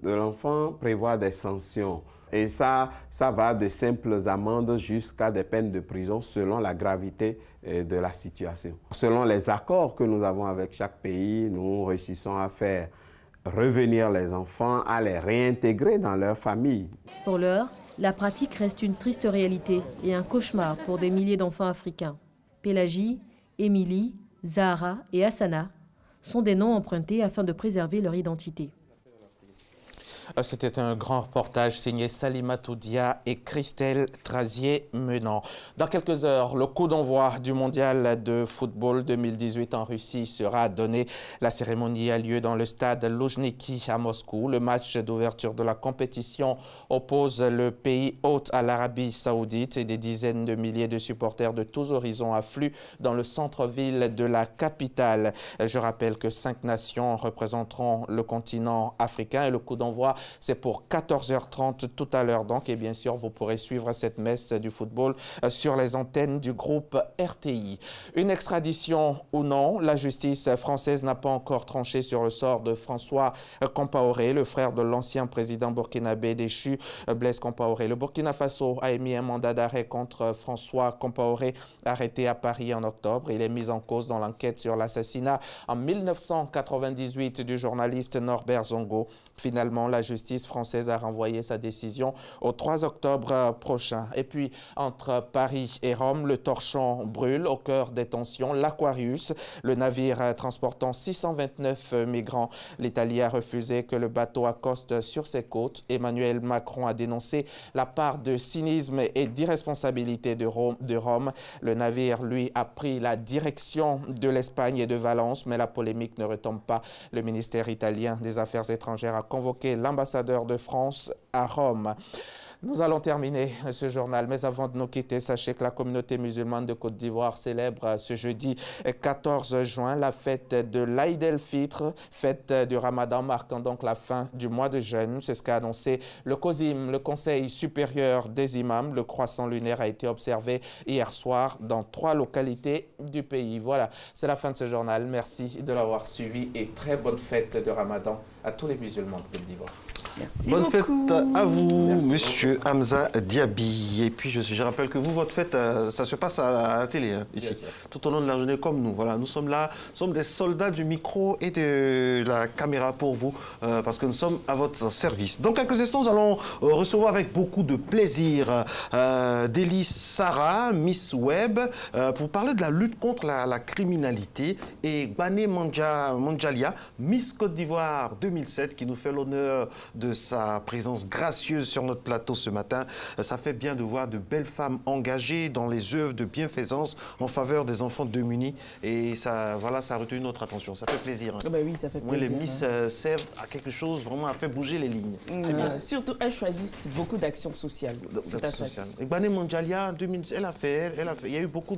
l'enfant prévoit des sanctions. Et ça va de simples amendes jusqu'à des peines de prison selon la gravité de la situation. Selon les accords que nous avons avec chaque pays, nous réussissons à faire revenir les enfants, à les réintégrer dans leur famille. Pour l'heure, la pratique reste une triste réalité et un cauchemar pour des milliers d'enfants africains. Pélagie, Émilie, Zahara et Hassana sont des noms empruntés afin de préserver leur identité. C'était un grand reportage signé Salimatou Dia et Christelle Trazier-Menant. Dans quelques heures, le coup d'envoi du mondial de football 2018 en Russie sera donné. La cérémonie a lieu dans le stade Loujniki à Moscou. Le match d'ouverture de la compétition oppose le pays hôte à l'Arabie Saoudite et des dizaines de milliers de supporters de tous horizons affluent dans le centre-ville de la capitale. Je rappelle que 5 nations représenteront le continent africain et le coup d'envoi c'est pour 14h30 tout à l'heure donc et bien sûr vous pourrez suivre cette messe du football sur les antennes du groupe RTI. Une extradition ou non, la justice française n'a pas encore tranché sur le sort de François Compaoré, le frère de l'ancien président burkinabé déchu Blaise Compaoré. Le Burkina Faso a émis un mandat d'arrêt contre François Compaoré, arrêté à Paris en octobre. Il est mis en cause dans l'enquête sur l'assassinat en 1998 du journaliste Norbert Zongo. Finalement, la justice française a renvoyé sa décision au 3 octobre prochain. Et puis, entre Paris et Rome, le torchon brûle au cœur des tensions. L'Aquarius, le navire transportant 629 migrants. L'Italie a refusé que le bateau accoste sur ses côtes. Emmanuel Macron a dénoncé la part de cynisme et d'irresponsabilité de Rome. Le navire, lui, a pris la direction de l'Espagne et de Valence, mais la polémique ne retombe pas. Le ministère italien des Affaires étrangères a convoqué l'ambassadeur de France à Rome. Nous allons terminer ce journal, mais avant de nous quitter, sachez que la communauté musulmane de Côte d'Ivoire célèbre ce jeudi 14 juin la fête de l'Aïd el-Fitr, fête du Ramadan marquant donc la fin du mois de jeûne. C'est ce qu'a annoncé le COSIM, le Conseil supérieur des imams. Le croissant lunaire a été observé hier soir dans 3 localités du pays. Voilà, c'est la fin de ce journal. Merci de l'avoir suivi et très bonne fête de Ramadan à tous les musulmans de Côte d'Ivoire. Merci Bonne beaucoup. fête à vous, Merci monsieur Hamza Diaby. Et puis, je rappelle que vous, votre fête, ça se passe à la télé, hein, ici, tout au long de la journée, comme nous. Voilà, nous sommes là, nous sommes des soldats du micro et de la caméra pour vous, parce que nous sommes à votre service. Dans quelques instants, nous allons recevoir avec beaucoup de plaisir Délice Sarah, Miss Web, pour parler de la lutte contre la criminalité, et Bané Mandjalia, Miss Côte d'Ivoire 2007, qui nous fait l'honneur de sa présence gracieuse sur notre plateau ce matin. Ça fait bien de voir de belles femmes engagées dans les œuvres de bienfaisance en faveur des enfants démunis. Et ça, voilà, ça a retenu notre attention. Ça fait plaisir. Hein. Oh ben oui, ça fait plaisir. Les Miss servent à quelque chose, vraiment, a fait bouger les lignes. C'est bien. Surtout, elles choisissent beaucoup d'actions sociales. Et Bané Mandjalia, elle a fait, il y a eu beaucoup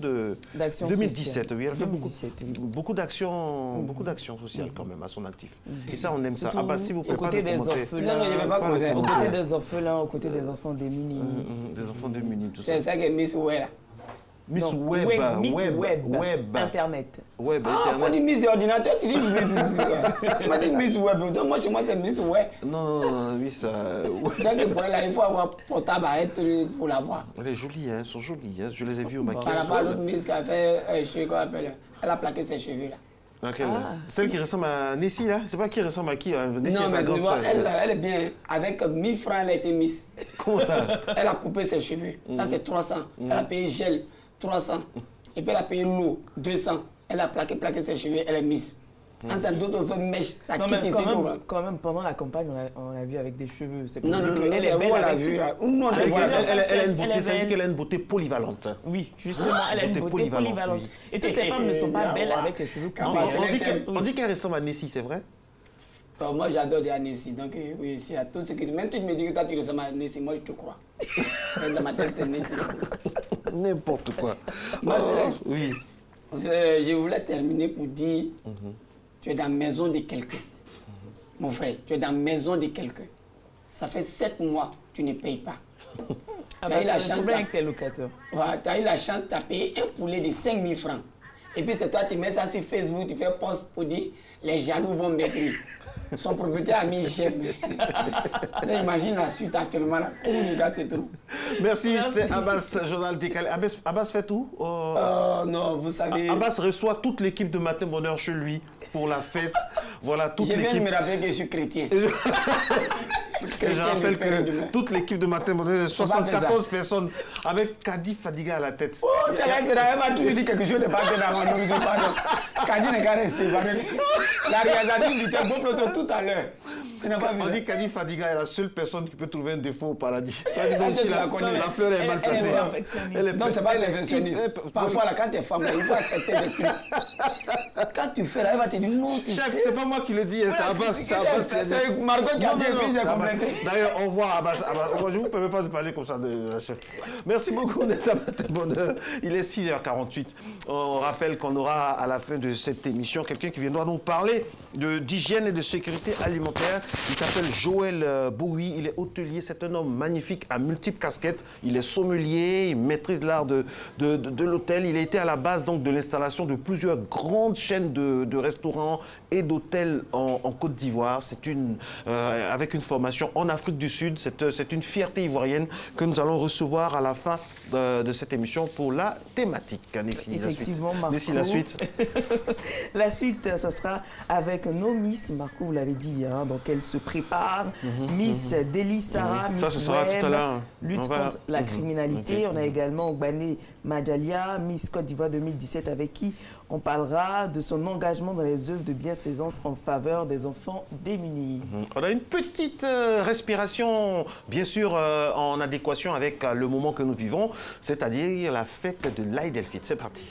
d'actions 2017, oui, elle a fait beaucoup d'actions sociales quand même à son actif. Et ça, on aime ça. Ah bah, s'il vous plaît, pas de commenter. Aux côtés des orphelins, aux côtés des enfants démunis. Des enfants démunis, tout ça. C'est ça que Miss Oué là. Miss Non, Web. Miss Web. Internet. Web, Ah, Internet. faut dire Miss ordinateur, tu dis Miss. Tu m'as dit Miss Web. Donc moi, chez moi, c'est Miss Web. Non, Miss. Donc là, il faut avoir portable à être pour la voir. Elle est jolie, hein, elles sont jolies. Hein. Je les ai vues au maquillage. Par rapport à l'autre Miss qui a fait cheveux, qu'on appelle. Elle a plaqué ses cheveux là. Laquelle? Celle qui ressemble à Nessie, là? C'est pas qui ressemble à qui? Nessie, non, mais tu vois, ça. elle est bien. Avec 1000 francs, elle a été Miss. Comment ça? Elle a coupé ses cheveux. Ça, c'est 300. Elle a payé gel, 300. Et puis elle a payé l'eau, 200. Elle a plaqué ses cheveux, elle est Miss. Quand d'autres ont fait mèche, ça quitte ici. Quand même, pendant la campagne, on l'a vu avec des cheveux. C'est non, elle est belle. On l'a vu. Elle a une beauté, ça veut dire qu'elle a une beauté polyvalente. Oui, justement, elle a une beauté polyvalente. Et toutes les femmes ne sont pas belles avec les cheveux courts. On dit qu'elle ressemble à Nessie, c'est vrai? Moi, j'adore Nessie. Donc, oui, si à tout ce que même tu me dis que toi, tu ressembles à Nessie, moi, je te crois. Dans ma tête, c'est Nessie. N'importe quoi. Moi, c'est oui. Je voulais terminer pour dire, tu es dans la maison de quelqu'un. Mon frère, tu es dans la maison de quelqu'un. Ça fait 7 mois, tu ne payes pas. Tu as eu la chance avec tes locataires. Ouais, tu as eu la chance, tu as payé un poulet de 5 000 francs. Et puis c'est toi, tu mets ça sur Facebook, tu fais post pour dire, les jaloux vont m'écrire. Son propriétaire a mis Michel. Imagine la suite actuellement là. Où les gars, c'est trop. Merci, c'est Abbas, journal décalé. Abbas fait tout? Non, vous savez. Abbas reçoit toute l'équipe de Matin Bonheur chez lui pour la fête. Voilà, toute l'équipe. Je viens de me rappeler que je suis chrétien. Et je rappelle que toute l'équipe de Matin Bonheur, 74 personnes, avec Kadi Fadiga à la tête. Oh, c'est là, elle m'a toujours dit quelque chose de pas bien avant nous. Kadi n'est qu'à rester. La réalisatrice du beau photo tout à l'heure. On dit Kadi Fadiga est la seule personne qui peut trouver un défaut au paradis. La fleur est mal placée. Non, c'est pas perfectionniste. Parfois, quand tu es femme, il faut accepter des trucs. Quand tu fais là, elle va te dire non. Chef, c'est pas moi qui le dis, c'est Abbas. C'est Margot qui a dit, puis j'ai complété. D'ailleurs, au revoir Abbas. Je ne vous permets pas de parler comme ça de la chef. Merci beaucoup d'être à Matin Bonheur. Il est 6h48. On rappelle qu'on aura à la fin de cette émission quelqu'un qui viendra nous parler d'hygiène et de sécurité alimentaire. Il s'appelle Joël Boui, il est hôtelier, c'est un homme magnifique à multiples casquettes. Il est sommelier, il maîtrise l'art de l'hôtel. Il a été à la base donc, de l'installation de plusieurs grandes chaînes de restaurants et d'hôtels en Côte d'Ivoire. C'est avec une formation en Afrique du Sud. C'est une fierté ivoirienne que nous allons recevoir à la fin de cette émission pour la thématique. Effectivement, Marco. Nessie, la suite. La suite, ça sera avec nos Miss. Marco, vous l'avez dit, hein, donc elle se prépare. Miss Deli Sarah, Miss ça, ce sera Web, tout à l'heure. lutte contre la criminalité. On a également Ogbane Madjalia, Miss Côte d'Ivoire 2017, avec qui on parlera de son engagement dans les œuvres de bienfaisance en faveur des enfants démunis. On a une petite respiration, bien sûr, en adéquation avec le moment que nous vivons, c'est-à-dire la fête de l'Aïd el-Fitr. C'est parti.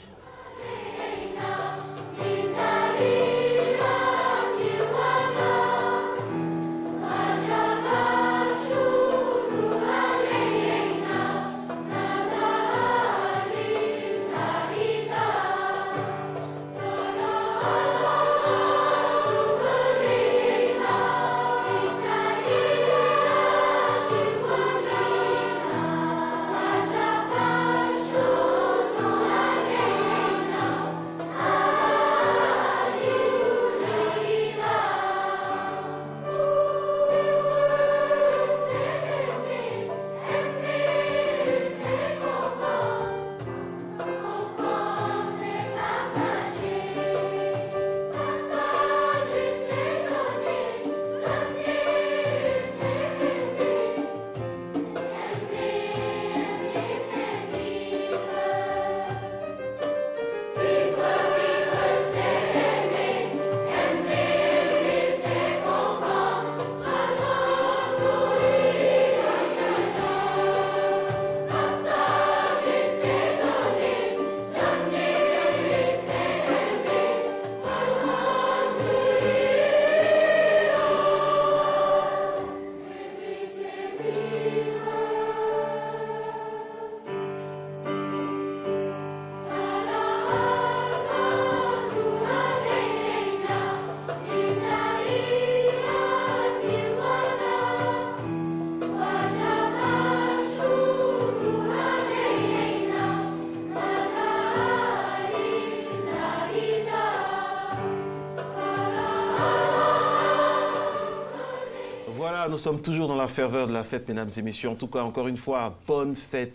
Voilà, nous sommes toujours dans la ferveur de la fête, mesdames et messieurs. En tout cas, encore une fois, bonne fête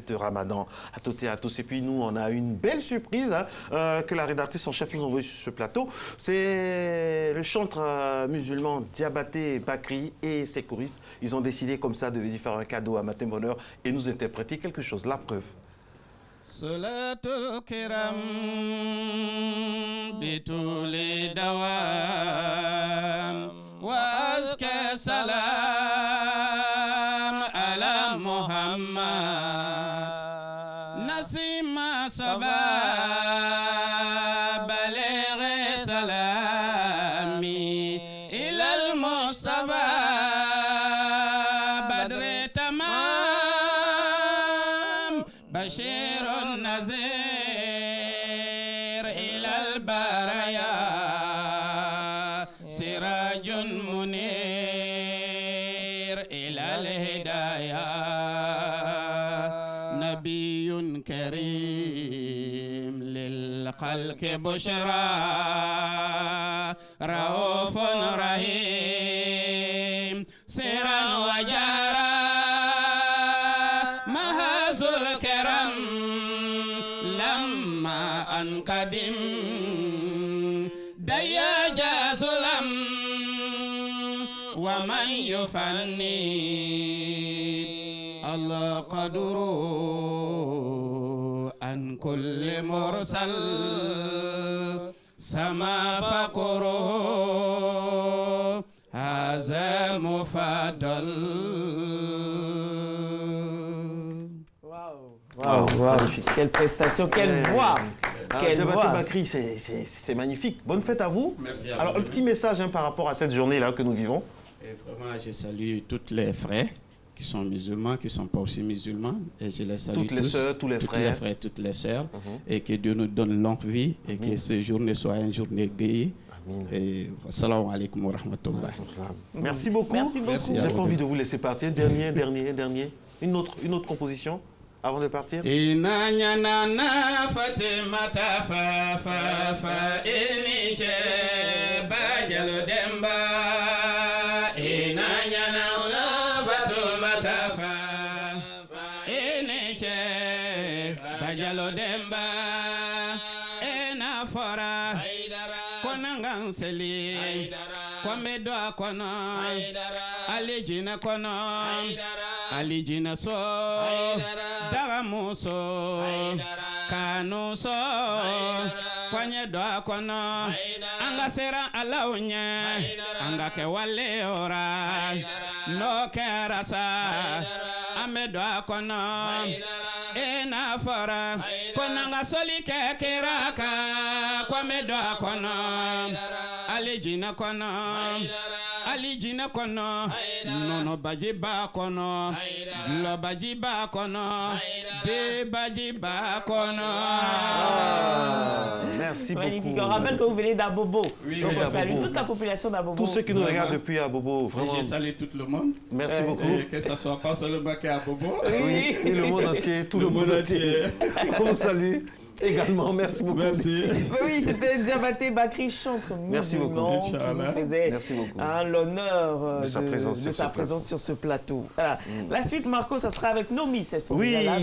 de Ramadan à toutes et à tous. Et puis nous, on a une belle surprise que la rédactrice en chef nous envoie sur ce plateau. C'est le chanteur musulman Diabaté Bakri et ses choristes. Ils ont décidé comme ça de venir faire un cadeau à Matin Bonheur et nous interpréter quelque chose. La preuve. Salatu kiram bituli dawam wa azka salam ala Muhammad nasima sabab baligh salami ila al-Mustafa badri tamam bashir خلق بشرى رؤوف رحيم سرا وجارا مهز الكرم لما أنقدم دياج سلم ومن يفني الله قدره عن كل مرسل سما فقره هذا مفضل. Waouh, magnifique. Quelle prestation, quelle voix. Quelle voix. Bakri, c'est magnifique. Bonne fête à vous. Merci à vous. Alors, un petit message par rapport à cette journée-là que nous vivons. Et vraiment, je salue tous les frères qui sont musulmans, qui ne sont pas aussi musulmans. Et je les salue toutes les sœurs, tous les frères. Toutes les frères, toutes les sœurs. Et que Dieu nous donne longue vie et que ce journée soit une journée gaie. Et assalamu alaikum wa rahmatullah. Merci beaucoup. Merci beaucoup. J'ai pas envie de vous laisser partir. Dernier. Une autre composition avant de partir. Kwame doa kono alijina kono alijina so dagamuso kanuso kwanye doa kono anga sera alaunya anga ke wale ora no kerasa ame doa kono ena fora konanga soli ke kiraka kwame doa kono alijina kono alijina kono nono baji ba kono lo baji ba kono de baji ba kono. Merci magnifique. beaucoup. On rappelle que vous venez d'Abobo. Oui, donc on salue d'Abobo. toute la population d'Abobo. Tous ceux qui nous regardent depuis Abobo, vraiment. Je salue tout le monde. Merci beaucoup. Et que ce soit pas seulement qu'à Abobo. Oui, et le monde entier, tout le monde entier. On salue. Également, merci beaucoup. Merci. Oui, c'était Diabaté Bakri, chanteur musulman qui nous faisait l'honneur de sa présence sur ce plateau. Voilà. La suite, Marco, ça sera avec nos Miss. Elles sont bien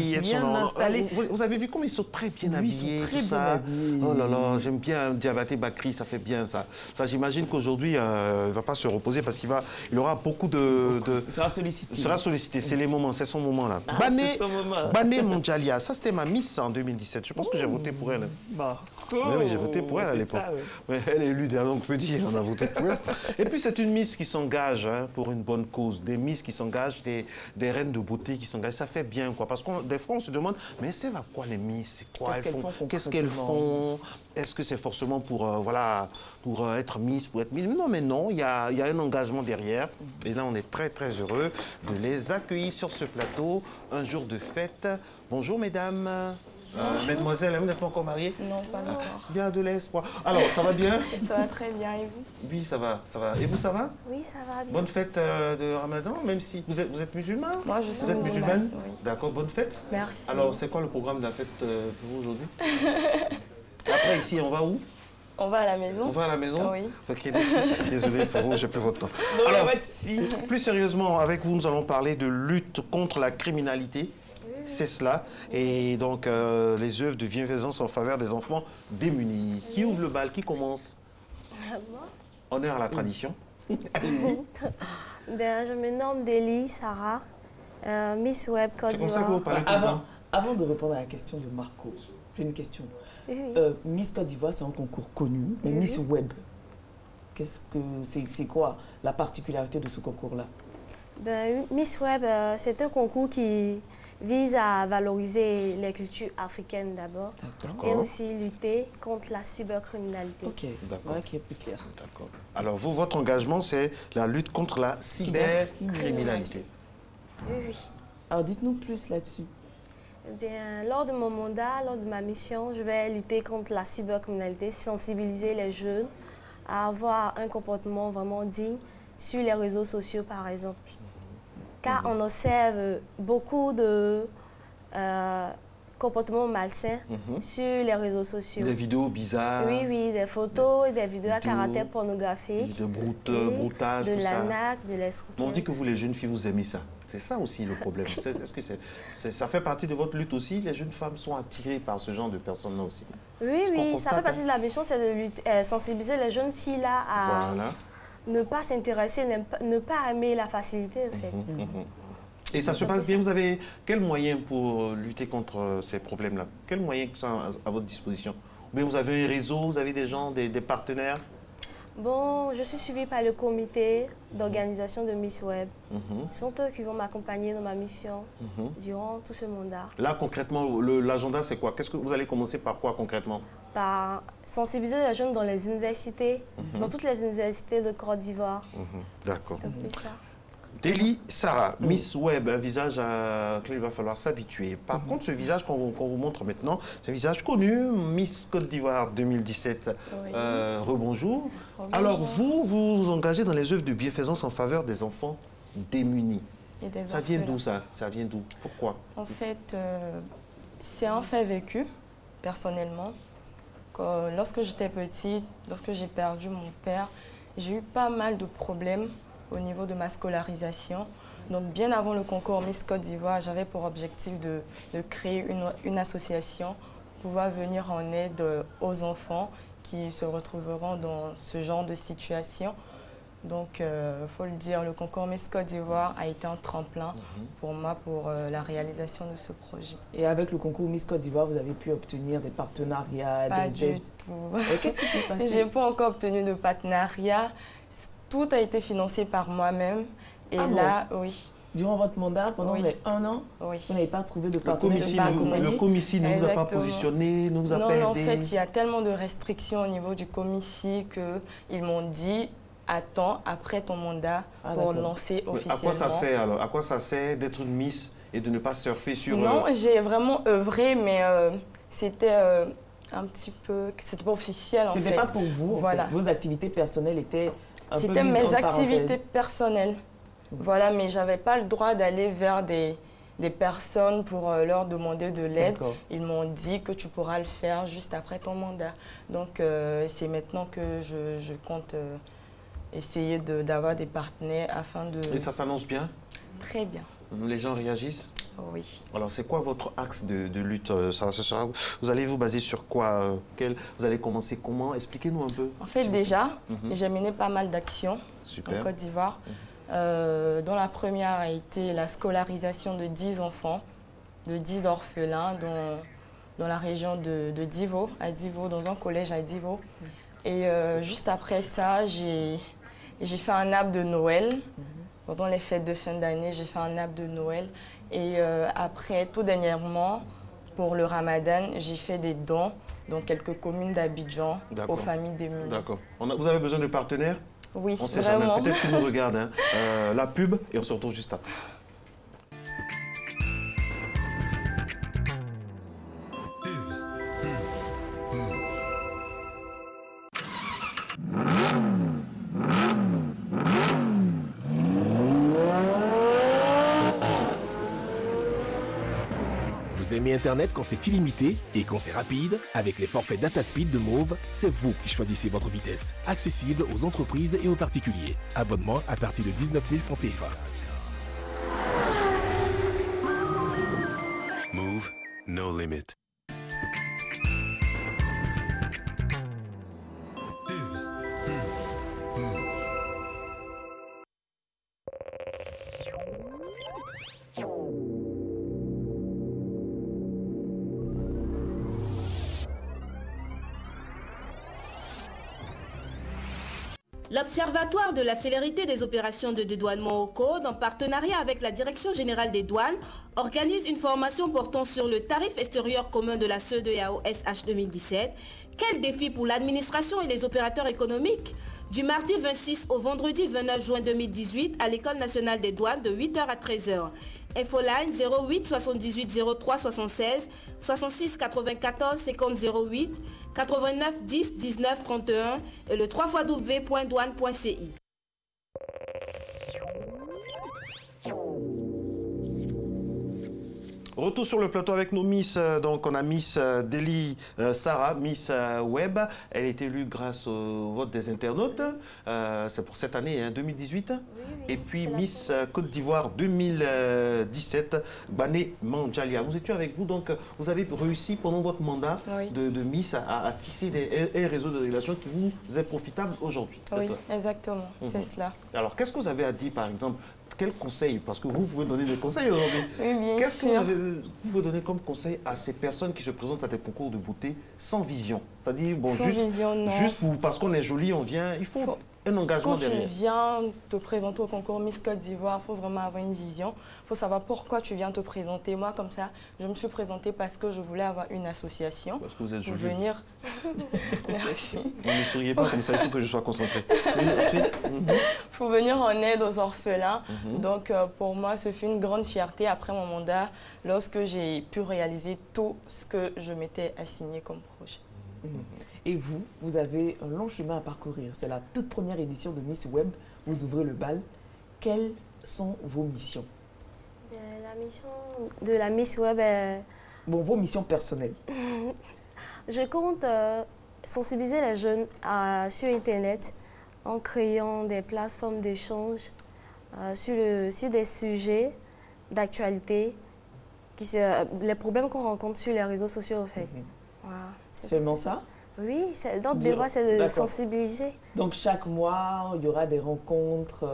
installées. Vous avez vu comme ils sont très bien habillés, tout ça. Oh là là, j'aime bien Diabaté Bakri, ça fait bien ça. Ça, j'imagine qu'aujourd'hui, il ne va pas se reposer parce qu'il aura beaucoup de... Il sera sollicité. Il sera sollicité, c'est les moments, c'est son moment là. Bané Mondialia, ça c'était ma Miss en 2017. Je pense que j'ai voté pour elle. Oui, j'ai voté pour elle à l'époque. Elle est élue, donc on peut dire, on a voté pour elle. Et puis c'est une Miss qui s'engage pour une bonne cause. Des Miss qui s'engagent, des reines de beauté qui s'engagent. Ça fait bien, quoi. Parce que des fois, on se demande, mais c'est à quoi les Miss? Qu'est-ce qu'elles font? Est-ce que c'est forcément pour, pour être Miss, pour être Miss? Non, mais non, il y a un engagement derrière. Et là, on est très, très heureux de les accueillir sur ce plateau, un jour de fête. Bonjour, mesdames. Mademoiselle, vous n'êtes pas encore mariée? Non, pas encore. Bien de l'espoir. Alors, ça va bien? Ça va très bien, et vous? Oui, ça va, ça va. Et vous, ça va? Oui, ça va bien. Bonne fête de Ramadan, même si vous êtes musulman? Moi, je suis musulmane. Vous êtes musulmane? Oui. D'accord, bonne fête. Merci. Alors, c'est quoi le programme de la fête pour vous aujourd'hui? Après, ici, on va où? On va à la maison. On va à la maison? Oui. Ok, désolé pour vous, j'ai pris votre temps. Non, Alors, pas de souci. plus sérieusement, avec vous, nous allons parler de lutte contre la criminalité. C'est cela. Et donc, les œuvres de bienfaisance en faveur des enfants démunis. Qui ouvre le bal? Qui commence? Honneur à la tradition. Allez-y. Ben, je me nomme Deli Sarah, Miss Web Côte d'Ivoire. C'est comme ça que vous parlez tout le temps. Avant de répondre à la question de Marco, j'ai une question. Miss Côte d'Ivoire, c'est un concours connu, mais Miss Web, c'est quoi la particularité de ce concours-là? Ben, Miss Web, c'est un concours qui vise à valoriser les cultures africaines d'abord et aussi lutter contre la cybercriminalité. Ok, voilà qui est plus clair. D'accord. Alors vous, votre engagement, c'est la lutte contre la cybercriminalité. Oui. Alors dites-nous plus là-dessus. Bien, lors de mon mandat, lors de ma mission, je vais lutter contre la cybercriminalité, sensibiliser les jeunes à avoir un comportement vraiment digne sur les réseaux sociaux, par exemple. Car on observe beaucoup de comportements malsains sur les réseaux sociaux. Des vidéos bizarres. Oui, des photos et des vidéos à caractère pornographique. De broutage, de tout ça. l'arnaque, de l'escroquerie. On dit que vous, les jeunes filles, vous aimez ça. C'est ça aussi le problème. Est-ce que ça fait partie de votre lutte aussi? Les jeunes femmes sont attirées par ce genre de personnes-là aussi? Oui, ça fait partie de la mission, c'est de sensibiliser les jeunes filles-là à ne pas s'intéresser, ne pas aimer la facilité, en fait. Et ça se passe bien? Vous avez quels moyens pour lutter contre ces problèmes-là? Quels moyens sont à votre disposition? Ou bien vous avez un réseau, vous avez des gens, des partenaires? Bon, je suis suivie par le comité d'organisation de Miss Web. Ce sont eux qui vont m'accompagner dans ma mission durant tout ce mandat. Là, concrètement, l'agenda, c'est quoi? Qu'est-ce que vous allez commencer par quoi concrètement? Par sensibiliser les jeunes dans les universités, dans toutes les universités de Côte d'Ivoire. D'accord. C'est un peu ça. Deli Sarah, Miss Web, un visage auquel il va falloir s'habituer. Par contre, ce visage qu'on vous montre maintenant, c'est un visage connu, Miss Côte d'Ivoire 2017. Rebonjour. Alors, vous engagez dans les œuvres de bienfaisance en faveur des enfants démunis. Ça vient d'où ça? Ça vient d'où? Pourquoi? En fait, c'est un fait vécu, personnellement. Lorsque j'étais petite, lorsque j'ai perdu mon père, j'ai eu pas mal de problèmes au niveau de ma scolarisation. Donc bien avant le concours Miss Côte d'Ivoire, j'avais pour objectif de créer une association pour pouvoir venir en aide aux enfants qui se retrouveront dans ce genre de situation. Donc, faut le dire, le concours Miss Côte d'Ivoire a été un tremplin pour moi pour la réalisation de ce projet. Et avec le concours Miss Côte d'Ivoire, vous avez pu obtenir des partenariats, des aides? Qu'est-ce qui s'est passé? J'ai pas encore obtenu de partenariat. Tout a été financé par moi-même. Et là, oui. Durant votre mandat, pendant les 1 an, vous n'avez pas trouvé de partenaire? Le comici ne vous a pas positionné, ne vous a pas aidé? Non, en fait, il y a tellement de restrictions au niveau du comici qu'ils m'ont dit attends après ton mandat pour lancer officiellement. À quoi ça sert alors? À quoi ça sert d'être une Miss et de ne pas surfer sur... Non, j'ai vraiment œuvré, mais c'était un petit peu... C'était pas officiel en fait. C'était pas pour vous, voilà. En fait. Vos activités personnelles étaient un peu C'était mes activités parenthèses. Personnelles. Voilà, mais j'avais pas le droit d'aller vers des personnes pour leur demander de l'aide. Ils m'ont dit que tu pourras le faire juste après ton mandat. Donc c'est maintenant que je compte essayer d'avoir des partenaires afin de... Et ça s'annonce bien? Très bien. Les gens réagissent? Oui. Alors c'est quoi votre axe de lutte? Vous allez vous baser sur quoi? Vous allez commencer comment? Expliquez-nous un peu. En fait déjà, j'ai mené pas mal d'actions en Côte d'Ivoire. Dont la première a été la scolarisation de 10 enfants, de 10 orphelins dans la région de Divo, à Divo, dans un collège à Divo. Et juste après ça, j'ai fait un arbre de Noël. Pendant les fêtes de fin d'année, j'ai fait un arbre de Noël. Et après, tout dernièrement, pour le Ramadan, j'ai fait des dons dans quelques communes d'Abidjan aux familles démunies. D'accord. Vous avez besoin de partenaires? Oui, on sait jamais, peut-être qu'ils nous regardent. Hein. La pub et on se retrouve juste après. Vous Vous aimez Internet quand c'est illimité et quand c'est rapide? Avec les forfaits DataSpeed de Mauve, c'est vous qui choisissez votre vitesse. Accessible aux entreprises et aux particuliers. Abonnement à partir de 19 000 francs CFA. Move, no limit. L'Observatoire de la célérité des opérations de dédouanement au code, en partenariat avec la Direction générale des douanes, organise une formation portant sur le tarif extérieur commun de la CEDEAO SH 2017. Quel défi pour l'administration et les opérateurs économiques? Du mardi 26 au vendredi 29 juin 2018 à l'École nationale des douanes de 8h à 13h. Infoline 08 78 03 76 66 94 50 08 89 10 19 31 et le www.douane.ci. Retour sur le plateau avec nos Miss. Donc on a Miss Deli Sarah, Miss Web. Elle est élue grâce au vote des internautes. C'est pour cette année, hein, 2018. Oui, et puis Miss Côte d'Ivoire 2017, Bané Mandjalia. Nous étions avec vous, donc vous avez réussi pendant votre mandat de Miss à tisser un réseau de relations qui vous est profitable aujourd'hui. Oui, exactement, c'est cela. Alors qu'est-ce que vous avez à dire par exemple? Quel conseil, parce que vous pouvez donner des conseils aujourd'hui, qu'est-ce que vous pouvez donner comme conseil à ces personnes qui se présentent à des concours de beauté sans vision? C'est-à-dire, bon, juste parce qu'on est joli, on vient, il faut un engagement derrière. Quand tu viens te présenter au concours Miss Côte d'Ivoire, il faut vraiment avoir une vision. Il faut savoir pourquoi tu viens te présenter. Moi, comme ça, je me suis présentée parce que je voulais avoir une association. Parce que vous êtes jolie. Pour venir... Merci. Vous ne souriez pas comme ça, il faut que je sois concentrée. Pour venir en aide aux orphelins. Donc, pour moi, ce fut une grande fierté après mon mandat, lorsque j'ai pu réaliser tout ce que je m'étais assigné comme projet. Et vous, vous avez un long chemin à parcourir. C'est la toute première édition de Miss Web. Vous ouvrez le bal. Quelles sont vos missions? La mission de la Miss Web est... Bon, vos missions personnelles. Je compte sensibiliser les jeunes sur Internet en créant des plateformes d'échange sur des sujets d'actualité, les problèmes qu'on rencontre sur les réseaux sociaux, en fait. Voilà, seulement ça? Oui, notre devoir, c'est de sensibiliser. Donc, chaque mois, il y aura des rencontres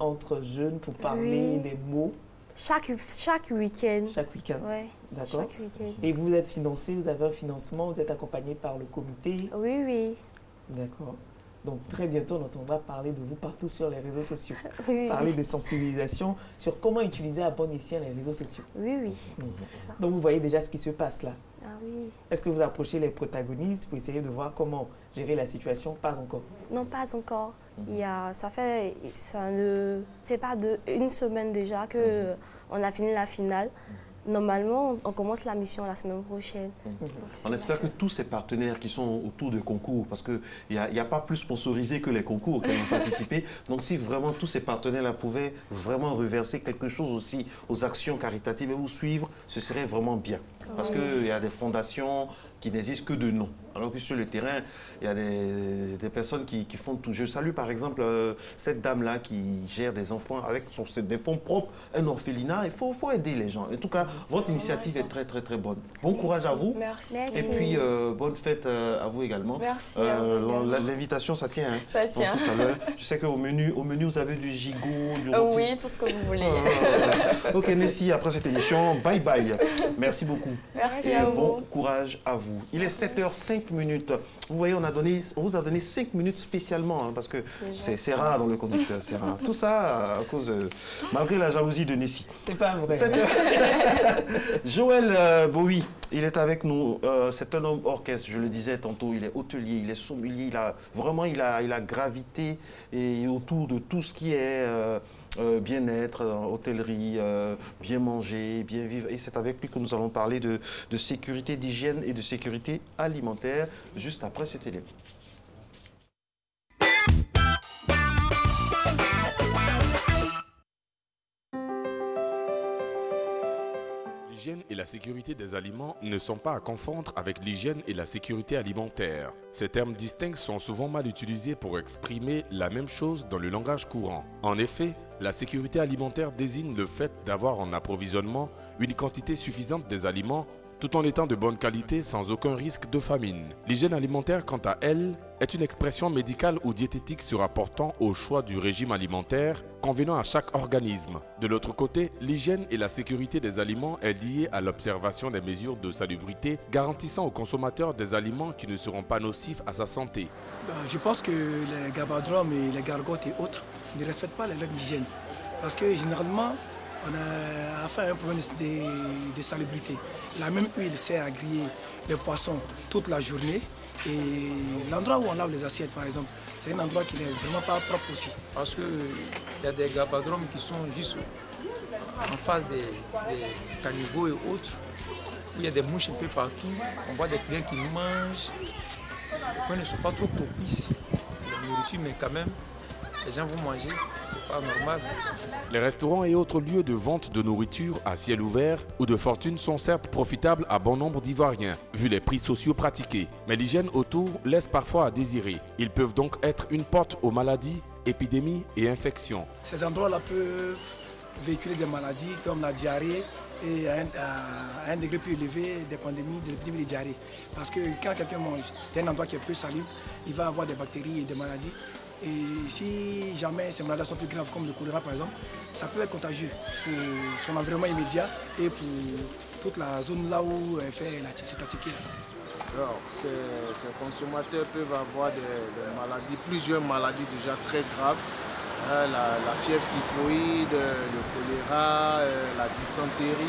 entre jeunes pour parler des mots? Chaque week-end. Chaque week-end? Oui, d'accord. Chaque week-end. Et vous êtes financé, vous avez un financement, vous êtes accompagné par le comité? Oui, oui. D'accord. Donc, très bientôt, on entendra parler de vous partout sur les réseaux sociaux. Oui, parler de sensibilisation sur comment utiliser à bon escient les réseaux sociaux. Oui, oui. Donc, vous voyez déjà ce qui se passe là. Ah oui. Est-ce que vous approchez les protagonistes pour essayer de voir comment gérer la situation? Pas encore. Non, pas encore. Ça ne fait pas une semaine déjà qu'on a fini la finale. Normalement, on commence la mission la semaine prochaine. On espère que tous ces partenaires qui sont autour de concours, parce qu'il n'y a pas plus sponsorisé que les concours qui ont participé, donc si vraiment tous ces partenaires-là pouvaient vraiment reverser quelque chose aussi aux actions caritatives et vous suivre, ce serait vraiment bien. Parce qu'il y a des fondations qui n'existent que de nom. Alors que sur le terrain, il y a des personnes qui font tout. Je salue par exemple cette dame-là qui gère des enfants avec des fonds propres, un orphelinat. Il faut aider les gens. En tout cas, votre initiative est très très très bonne. Bon courage à vous. Merci. Et puis bonne fête à vous également. Merci. L'invitation, ça tient. Hein, ça tient. Tout à l'heure. Je sais qu'au menu, vous avez du gigot, du rôti. Oui, tout ce que vous voulez. Ok, Nessie, après cette émission, bye bye. Merci beaucoup. Merci à vous. Bon courage à vous. Il est 7h05. Vous voyez, on vous a donné 5 minutes spécialement, hein, parce que c'est rare dans le conducteur, c'est rare. Tout ça à cause malgré la jalousie de Nessie. C'est pas vrai. Joël Bowie, il est avec nous. C'est un homme orchestre, je le disais tantôt. Il est hôtelier, il est sommelier. Il a gravité et autour de tout ce qui est bien-être, hôtellerie, bien manger, bien vivre. Et c'est avec lui que nous allons parler de sécurité, d'hygiène et de sécurité alimentaire, juste après ce télé. L'hygiène et la sécurité des aliments ne sont pas à confondre avec l'hygiène et la sécurité alimentaire. Ces termes distincts sont souvent mal utilisés pour exprimer la même chose dans le langage courant. En effet, la sécurité alimentaire désigne le fait d'avoir en approvisionnement une quantité suffisante des aliments tout en étant de bonne qualité sans aucun risque de famine. L'hygiène alimentaire, quant à elle, est une expression médicale ou diététique se rapportant au choix du régime alimentaire convenant à chaque organisme. De l'autre côté, l'hygiène et la sécurité des aliments est liée à l'observation des mesures de salubrité garantissant aux consommateurs des aliments qui ne seront pas nocifs à sa santé. Je pense que les gabadromes et les gargotes et autres ne respectent pas les règles d'hygiène parce que généralement, on a affaire à un problème de salubrité. La même huile sert à griller les poissons toute la journée et l'endroit où on lave les assiettes, par exemple, c'est un endroit qui n'est vraiment pas propre aussi. Parce qu'il y a des gabadromes qui sont juste en face des caniveaux et autres, où il y a des mouches un peu partout. On voit des clients qui mangent. Les points ne sont pas trop propices à la nourriture, mais quand même, les gens vont manger, c'est pas normal. Les restaurants et autres lieux de vente de nourriture à ciel ouvert ou de fortune sont certes profitables à bon nombre d'Ivoiriens, vu les prix sociaux pratiqués. Mais l'hygiène autour laisse parfois à désirer. Ils peuvent donc être une porte aux maladies, épidémies et infections. Ces endroits-là peuvent véhiculer des maladies comme la diarrhée et à un degré plus élevé des pandémies de diarrhée. Parce que quand quelqu'un mange d'un endroit qui est peu salubre, il va avoir des bactéries et des maladies. Et si jamais ces maladies sont plus graves, comme le choléra par exemple, ça peut être contagieux pour son environnement immédiat et pour toute la zone là où elle fait cette attaque. Alors, ces consommateurs peuvent avoir des maladies, plusieurs maladies déjà très graves. La fièvre typhoïde, le choléra, la dysenterie,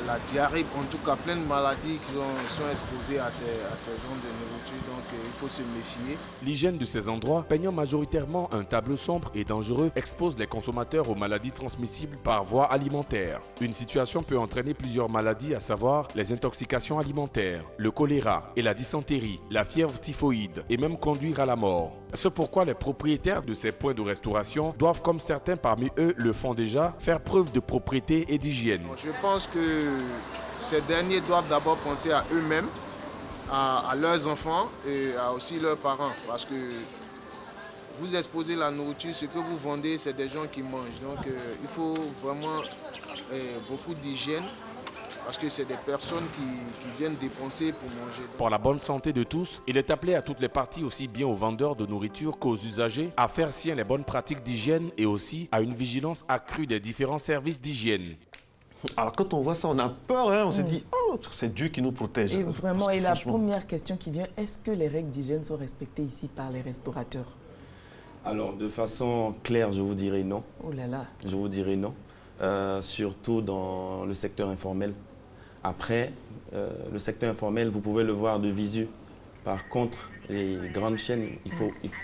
la diarrhée, en tout cas plein de maladies qui sont exposées à ces genres de nourriture, donc il faut se méfier. L'hygiène de ces endroits, peignant majoritairement un tableau sombre et dangereux, expose les consommateurs aux maladies transmissibles par voie alimentaire. Une situation peut entraîner plusieurs maladies, à savoir les intoxications alimentaires, le choléra et la dysenterie, la fièvre typhoïde et même conduire à la mort. C'est pourquoi les propriétaires de ces points de restauration doivent, comme certains parmi eux le font déjà, faire preuve de propreté et d'hygiène. Je pense que ces derniers doivent d'abord penser à eux-mêmes, à leurs enfants et à aussi leurs parents. Parce que vous exposez la nourriture, ce que vous vendez, c'est des gens qui mangent. Donc il faut vraiment beaucoup d'hygiène. Parce que c'est des personnes qui viennent dépenser pour manger. Pour la bonne santé de tous, il est appelé à toutes les parties, aussi bien aux vendeurs de nourriture qu'aux usagers, à faire sien les bonnes pratiques d'hygiène et aussi à une vigilance accrue des différents services d'hygiène. Alors quand on voit ça, on a peur, hein, on se dit, oh, c'est Dieu qui nous protège. Et vraiment, et la première question qui vient, est-ce que les règles d'hygiène sont respectées ici par les restaurateurs? Alors, de façon claire, je vous dirais non. Oh là là. Je vous dirais non, surtout dans le secteur informel. Après, le secteur informel, vous pouvez le voir de visu. Par contre, les grandes chaînes,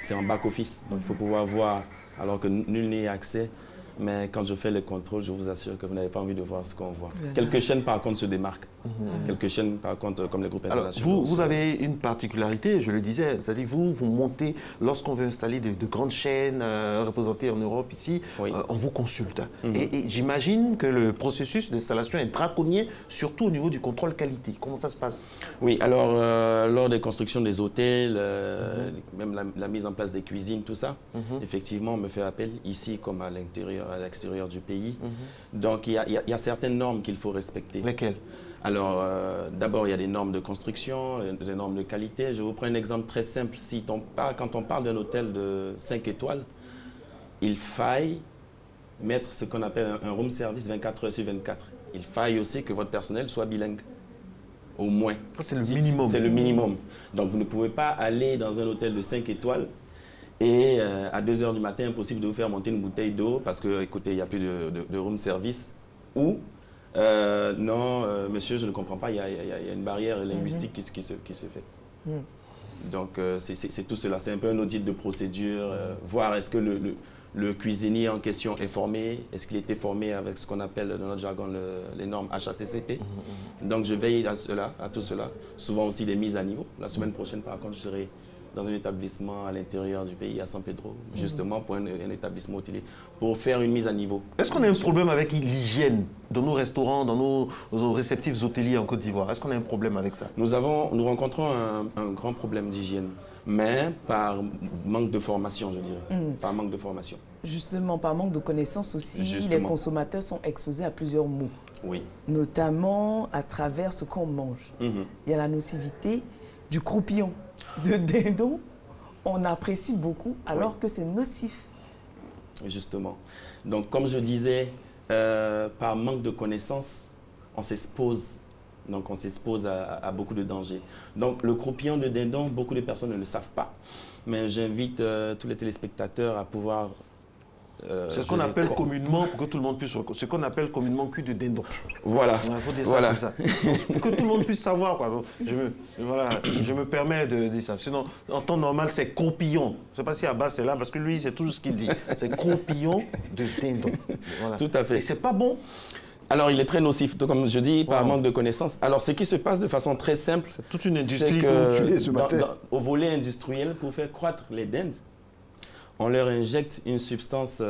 c'est en back-office. Donc, il faut pouvoir voir alors que nul n'y a accès. Mais quand je fais le contrôle, je vous assure que vous n'avez pas envie de voir ce qu'on voit. Quelques chaînes, par contre, se démarquent. Quelques chaînes, par contre, comme les groupes internationaux. Alors, vous avez une particularité, je le disais, c'est-à-dire vous montez, lorsqu'on veut installer de grandes chaînes représentées en Europe ici, on vous consulte. Et j'imagine que le processus d'installation est draconien, surtout au niveau du contrôle qualité. Comment ça se passe? Oui, alors, lors des constructions des hôtels, même la mise en place des cuisines, tout ça, effectivement, on me fait appel ici comme à l'extérieur du pays. Donc, il y a certaines normes qu'il faut respecter. Lesquelles? Alors, d'abord, il y a des normes de construction, des normes de qualité. Je vous prends un exemple très simple. Quand on parle d'un hôtel de 5 étoiles, il faille mettre ce qu'on appelle un room service 24 heures sur 24. Il faille aussi que votre personnel soit bilingue. Au moins. C'est le minimum. C'est le minimum. Donc, vous ne pouvez pas aller dans un hôtel de 5 étoiles et à 2 h du matin, impossible de vous faire monter une bouteille d'eau parce que, écoutez, il n'y a plus de room service. Ou, non, monsieur, je ne comprends pas, il y a une barrière linguistique qui se fait. Donc, c'est tout cela. C'est un peu un audit de procédure, voir est-ce que le cuisinier en question est formé, est-ce qu'il était formé avec ce qu'on appelle dans notre jargon les normes HACCP. Donc, je veille à tout cela. Souvent aussi des mises à niveau. La semaine prochaine, par contre, je serai dans un établissement à l'intérieur du pays, à San Pedro, justement pour un établissement hôtelier, pour faire une mise à niveau. Est-ce qu'on a un problème avec l'hygiène dans nos restaurants, dans nos réceptifs hôteliers en Côte d'Ivoire? Est-ce qu'on a un problème avec ça? Nous rencontrons un grand problème d'hygiène, mais par manque de formation, je dirais. Par manque de formation. Justement, par manque de connaissances aussi, les consommateurs sont exposés à plusieurs maux. Oui. Notamment à travers ce qu'on mange. Il y a la nocivité du croupillon, de dindon. On apprécie beaucoup alors que c'est nocif. Justement. Donc, comme je disais, par manque de connaissances, on s'expose. Donc, on s'expose à beaucoup de dangers. Donc, le croupillon de dindon, beaucoup de personnes ne le savent pas. Mais j'invite tous les téléspectateurs à pouvoir... c'est ce qu'on appelle communément, pour que tout le monde puisse... Ce qu'on appelle communément cul de dindon. Voilà. Il faut dire ça comme ça. Pour que tout le monde puisse savoir, quoi. Donc, je me permets de dire ça. Sinon, en temps normal, c'est croupillon. Je ne sais pas si Abbas c'est là, parce que lui, c'est toujours ce qu'il dit. C'est croupillon de dindon. Voilà. Tout à fait. Et c'est pas bon. Alors, il est très nocif, comme je dis, par manque de connaissances. Alors, ce qui se passe de façon très simple... C'est toute une industrie que vous tuez ce matin. Au volet industriel, pour faire croître les dindes, on leur injecte une substance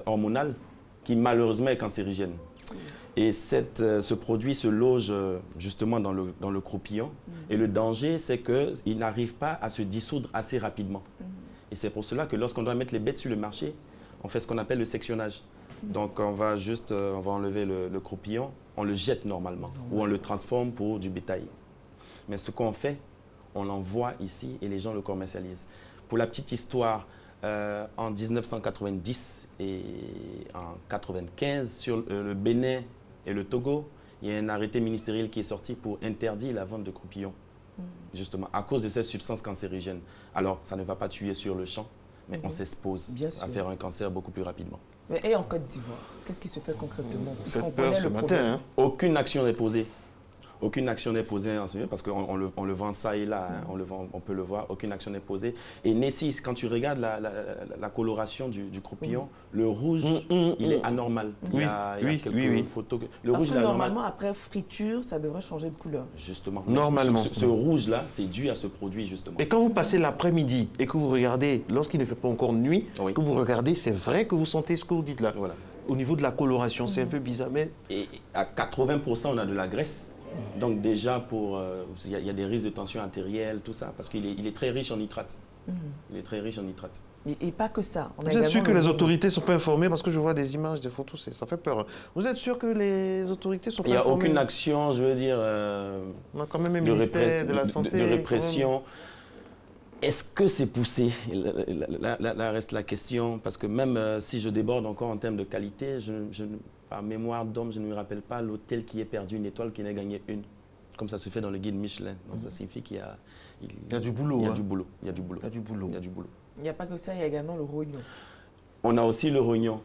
hormonale qui malheureusement est cancérigène. Et ce produit se loge justement dans le croupillon. Et le danger, c'est qu'il n'arrive pas à se dissoudre assez rapidement. Et c'est pour cela que lorsqu'on doit mettre les bêtes sur le marché, on fait ce qu'on appelle le sectionnage. Donc on va enlever le croupillon, on le jette normalement, ou on le transforme pour du bétail. Mais ce qu'on fait, on l'envoie ici et les gens le commercialisent. Pour la petite histoire, en 1990 et en 1995, sur le Bénin et le Togo, il y a un arrêté ministériel qui est sorti pour interdire la vente de croupillons, justement, à cause de cette substance cancérigène. Alors, ça ne va pas tuer sur le champ, mais on s'expose à faire un cancer beaucoup plus rapidement. Et en Côte d'Ivoire, qu'est-ce qui se fait concrètement? Faites peur ce matin, hein. Aucune action n'est posée. Aucune action n'est posée en ce moment, parce qu'on le vend ça et là, hein, on peut le voir, aucune action n'est posée. Et Nessis, quand tu regardes la coloration du croupillon, le rouge, il est anormal. Il y a quelques photos. Le parce rouge, que normalement, après friture, ça devrait changer de couleur. Justement. Normalement. Ce rouge-là, c'est dû à ce produit, justement. Et quand vous passez l'après-midi et que vous regardez, lorsqu'il ne fait pas encore nuit, que vous regardez, c'est vrai que vous sentez ce que vous dites là. Voilà. Au niveau de la coloration, c'est un peu bizarre, mais... Et à 80%, on a de la graisse. Donc déjà, il y a des risques de tension artérielle, tout ça, parce qu'il est très riche en nitrate. Il est très riche en nitrate. Et pas que ça. Vous êtes sûr que les autorités ne sont pas informées? Parce que je vois des images, des photos, ça fait peur. Vous êtes sûr que les autorités ne sont pas informées? Il n'y a aucune action, je veux dire, on a quand même un ministère de la Santé. De répression. Est-ce que c'est poussé? Là reste la question, parce que même si je déborde encore en termes de qualité, par mémoire d'homme, je ne me rappelle pas l'hôtel qui ait perdu une étoile, qui n'a gagné une. Comme ça se fait dans le guide Michelin. Donc ça signifie qu'il y a du boulot. Il y a du boulot. Il y a du boulot. Il y a du boulot. Il y a du boulot. Il n'y a pas que ça, il y a également le rognon. On a aussi le rognon.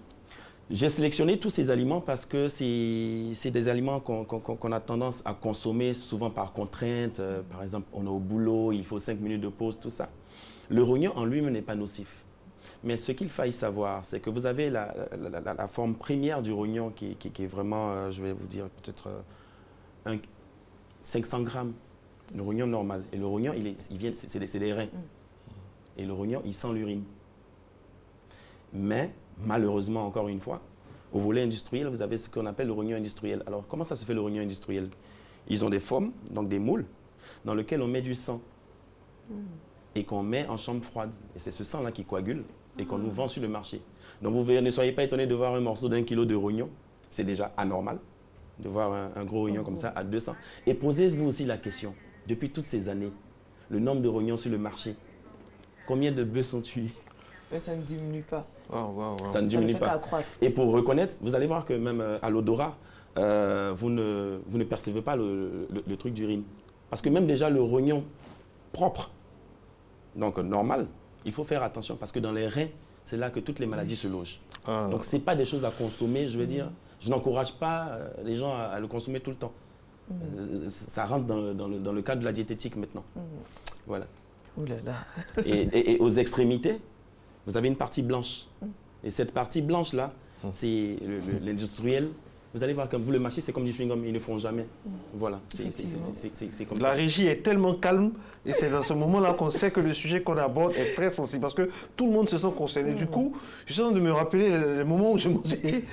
J'ai sélectionné tous ces aliments parce que c'est des aliments qu'on a tendance à consommer souvent par contrainte. Par exemple, on est au boulot, il faut 5 minutes de pause, tout ça. Le rognon en lui-même n'est pas nocif. Mais ce qu'il faille savoir, c'est que vous avez la forme première du rognon qui est vraiment, je vais vous dire, peut-être 500 grammes. Le rognon normal. Et le rognon, c'est des reins. Et le rognon, il sent l'urine. Mais, malheureusement, encore une fois, au volet industriel, vous avez ce qu'on appelle le rognon industriel. Alors, comment ça se fait le rognon industriel? Ils ont des formes, donc des moules, dans lesquels on met du sang et qu'on met en chambre froide. Et c'est ce sang-là qui coagule et qu'on nous vend sur le marché. Donc, vous ne soyez pas étonnés de voir un morceau d'1 kilo de rognon. C'est déjà anormal de voir un gros rognon comme ça à 200. Et posez-vous aussi la question, depuis toutes ces années, le nombre de rognons sur le marché, combien de bœufs sont tués? Mais ça ne diminue pas. Ça ne diminue pas. Et pour reconnaître, vous allez voir que même à l'odorat, vous ne percevez pas le truc d'urine. Parce que même déjà le rognon propre, donc normal, il faut faire attention parce que dans les reins, c'est là que toutes les maladies se logent. Donc ce n'est pas des choses à consommer, je veux dire. Je n'encourage pas les gens à le consommer tout le temps. Ça rentre dans le cadre de la diététique maintenant. Voilà. Ouh là là. Et aux extrémités, vous avez une partie blanche. Et cette partie blanche-là, c'est l'industriel Vous allez voir comme vous, le marché, c'est comme du chewing-gum, ils ne font jamais. Voilà, c'est comme ça. La régie est tellement calme et c'est dans ce moment-là qu'on sait que le sujet qu'on aborde est très sensible parce que tout le monde se sent concerné. Du coup, je suis en train de me rappeler les moments où je mangeais.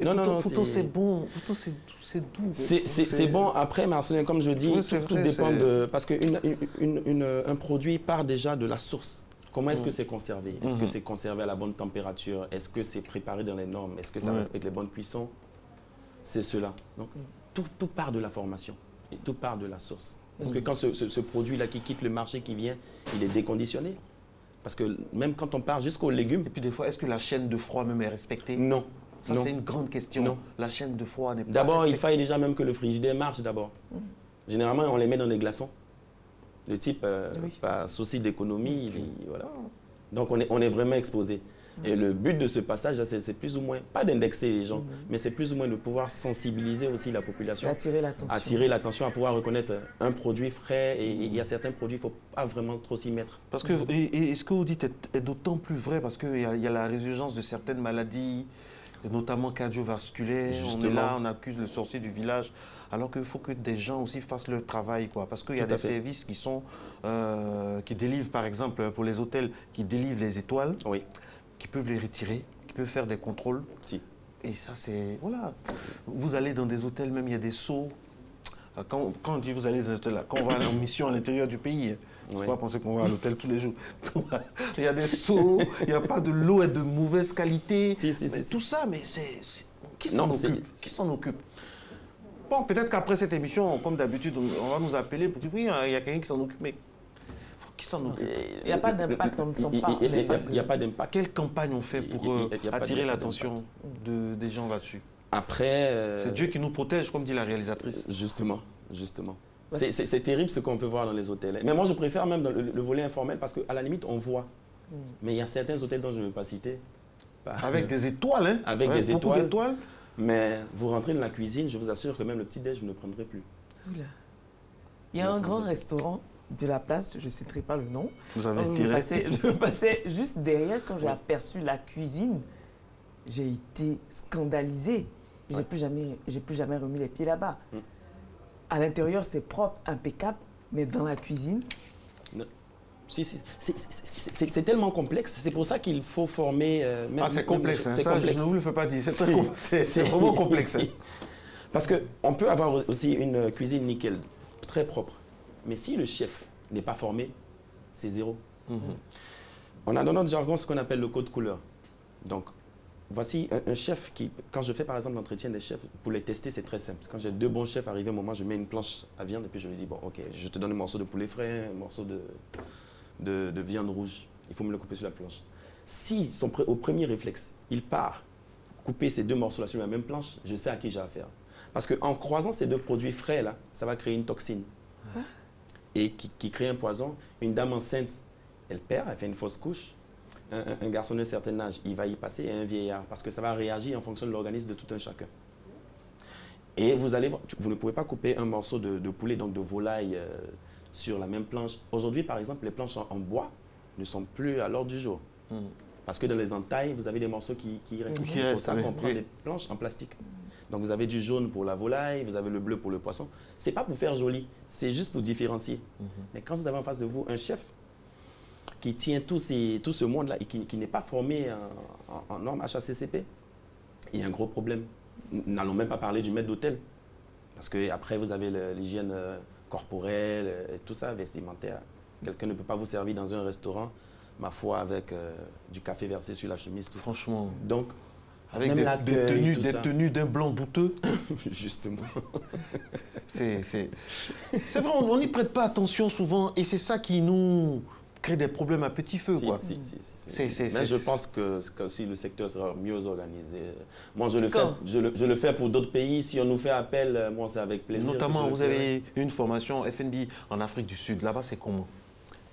Pourtant, c'est bon, pourtant, c'est doux. C'est bon. Après, Marcelin, comme je dis, tout dépend de... Parce qu'un produit part déjà de la source. Comment est-ce que c'est conservé? Est-ce que c'est conservé à la bonne température? Est-ce que c'est préparé dans les normes? Est-ce que ça respecte les bonnes cuissons? C'est cela. Donc, tout part de la formation et tout part de la source. Parce que quand ce produit-là qui quitte le marché, qui vient, il est déconditionné. Parce que même quand on part jusqu'aux légumes... Et puis des fois, est-ce que la chaîne de froid même est respectée? Non. Ça, c'est une grande question. Non. La chaîne de froid n'est pas D'abord, il faille déjà même que le frigidaire marche d'abord. Généralement, on les met dans des glaçons. De type, pas souci d'économie, voilà. Donc, on est vraiment exposé. Et le but de ce passage, c'est plus ou moins, pas d'indexer les gens, mais c'est plus ou moins de pouvoir sensibiliser aussi la population. Attirer l'attention, à pouvoir reconnaître un produit frais. Et il y a certains produits, il ne faut pas vraiment trop s'y mettre. Parce que, et ce que vous dites est d'autant plus vrai parce qu'il y a la résurgence de certaines maladies, notamment cardiovasculaires. Justement. On est là, on accuse le sorcier du village. Alors qu'il faut que des gens aussi fassent leur travail, quoi. Parce qu'il y a des services qui sont, qui délivrent, par exemple, pour les hôtels, qui délivrent les étoiles, qui peuvent les retirer, qui peuvent faire des contrôles. Et ça, c'est... Voilà. Vous allez dans des hôtels, même il y a des seaux. Quand on dit vous allez dans des hôtels, quand on va en mission à l'intérieur du pays, il ne faut pas penser qu'on va à l'hôtel tous les jours. Il y a des seaux, il n'y a pas de l'eau est de mauvaise qualité. Tout ça, mais qui s'en occupe? Qui s'en occupe? Bon, peut-être qu'après cette émission, comme d'habitude, on va nous appeler pour dire oui, il y a quelqu'un qui s'en occupe, mais qui s'en occupe? Il n'y a pas d'impact, on ne sent pas. Il n'y a pas d'impact. Quelle campagne on fait pour attirer l'attention des gens là-dessus? Après... C'est Dieu qui nous protège, comme dit la réalisatrice. Justement. C'est terrible ce qu'on peut voir dans les hôtels. Mais moi, je préfère même dans le volet informel parce qu'à la limite, on voit. Mais il y a certains hôtels dont je ne veux pas citer. Avec des étoiles, hein? Avec des beaucoup d'étoiles. Mais vous rentrez dans la cuisine, je vous assure que même le petit-déj, je ne le prendrai plus. Oula. Il y a un grand restaurant de la place, je ne citerai pas le nom. Vous avez Je passais juste derrière quand j'ai aperçu la cuisine. J'ai été scandalisée. J'ai plus jamais remis les pieds là-bas. À l'intérieur, c'est propre, impeccable, mais dans la cuisine... C'est tellement complexe, c'est pour ça qu'il faut former... c'est complexe, ça je ne vous le fais pas dire, c'est vraiment complexe. Parce qu'on peut avoir aussi une cuisine nickel, très propre, mais si le chef n'est pas formé, c'est zéro. On a dans notre jargon ce qu'on appelle le code couleur. Donc, voici un chef qui, quand je fais par exemple l'entretien des chefs, pour les tester, c'est très simple. Quand j'ai deux bons chefs arrivés, au moment, je mets une planche à viande et puis je lui dis, bon, ok, je te donne un morceau de poulet frais, un morceau de viande rouge. Il faut me le couper sur la planche. Si au premier réflexe, il part couper ces deux morceaux-là sur la même planche, je sais à qui j'ai affaire. Parce qu'en croisant ces deux produits frais-là, ça va créer une toxine. Et qui crée un poison. Une dame enceinte, elle perd, elle fait une fausse couche. Un garçon d'un certain âge, il va y passer, et un vieillard, parce que ça va réagir en fonction de l'organisme de tout un chacun. Et vous ne pouvez pas couper un morceau de poulet, donc de volaille, sur la même planche. Aujourd'hui, par exemple, les planches en bois ne sont plus à l'ordre du jour. Parce que dans les entailles, vous avez des morceaux qui restent. C'est pour ça qu'on prend des planches en plastique. Donc vous avez du jaune pour la volaille, vous avez le bleu pour le poisson. Ce n'est pas pour faire joli, c'est juste pour différencier. Mais quand vous avez en face de vous un chef qui tient tout ce monde-là et qui n'est pas formé en normes HACCP, il y a un gros problème. N'allons même pas parler du maître d'hôtel. Parce qu'après, vous avez l'hygiène corporelle, et tout ça, vestimentaire. Quelqu'un ne peut pas vous servir dans un restaurant, ma foi, avec du café versé sur la chemise. Tout franchement. Donc, avec des tenues d'un blanc douteux. Justement. C'est vrai, on n'y prête pas attention souvent et c'est ça qui nous crée des problèmes à petit feu. Mais je pense que si le secteur sera mieux organisé, moi je le fais pour d'autres pays, si on nous fait appel, moi c'est avec plaisir. Notamment, vous avez une formation FNB en Afrique du Sud, là-bas c'est comment?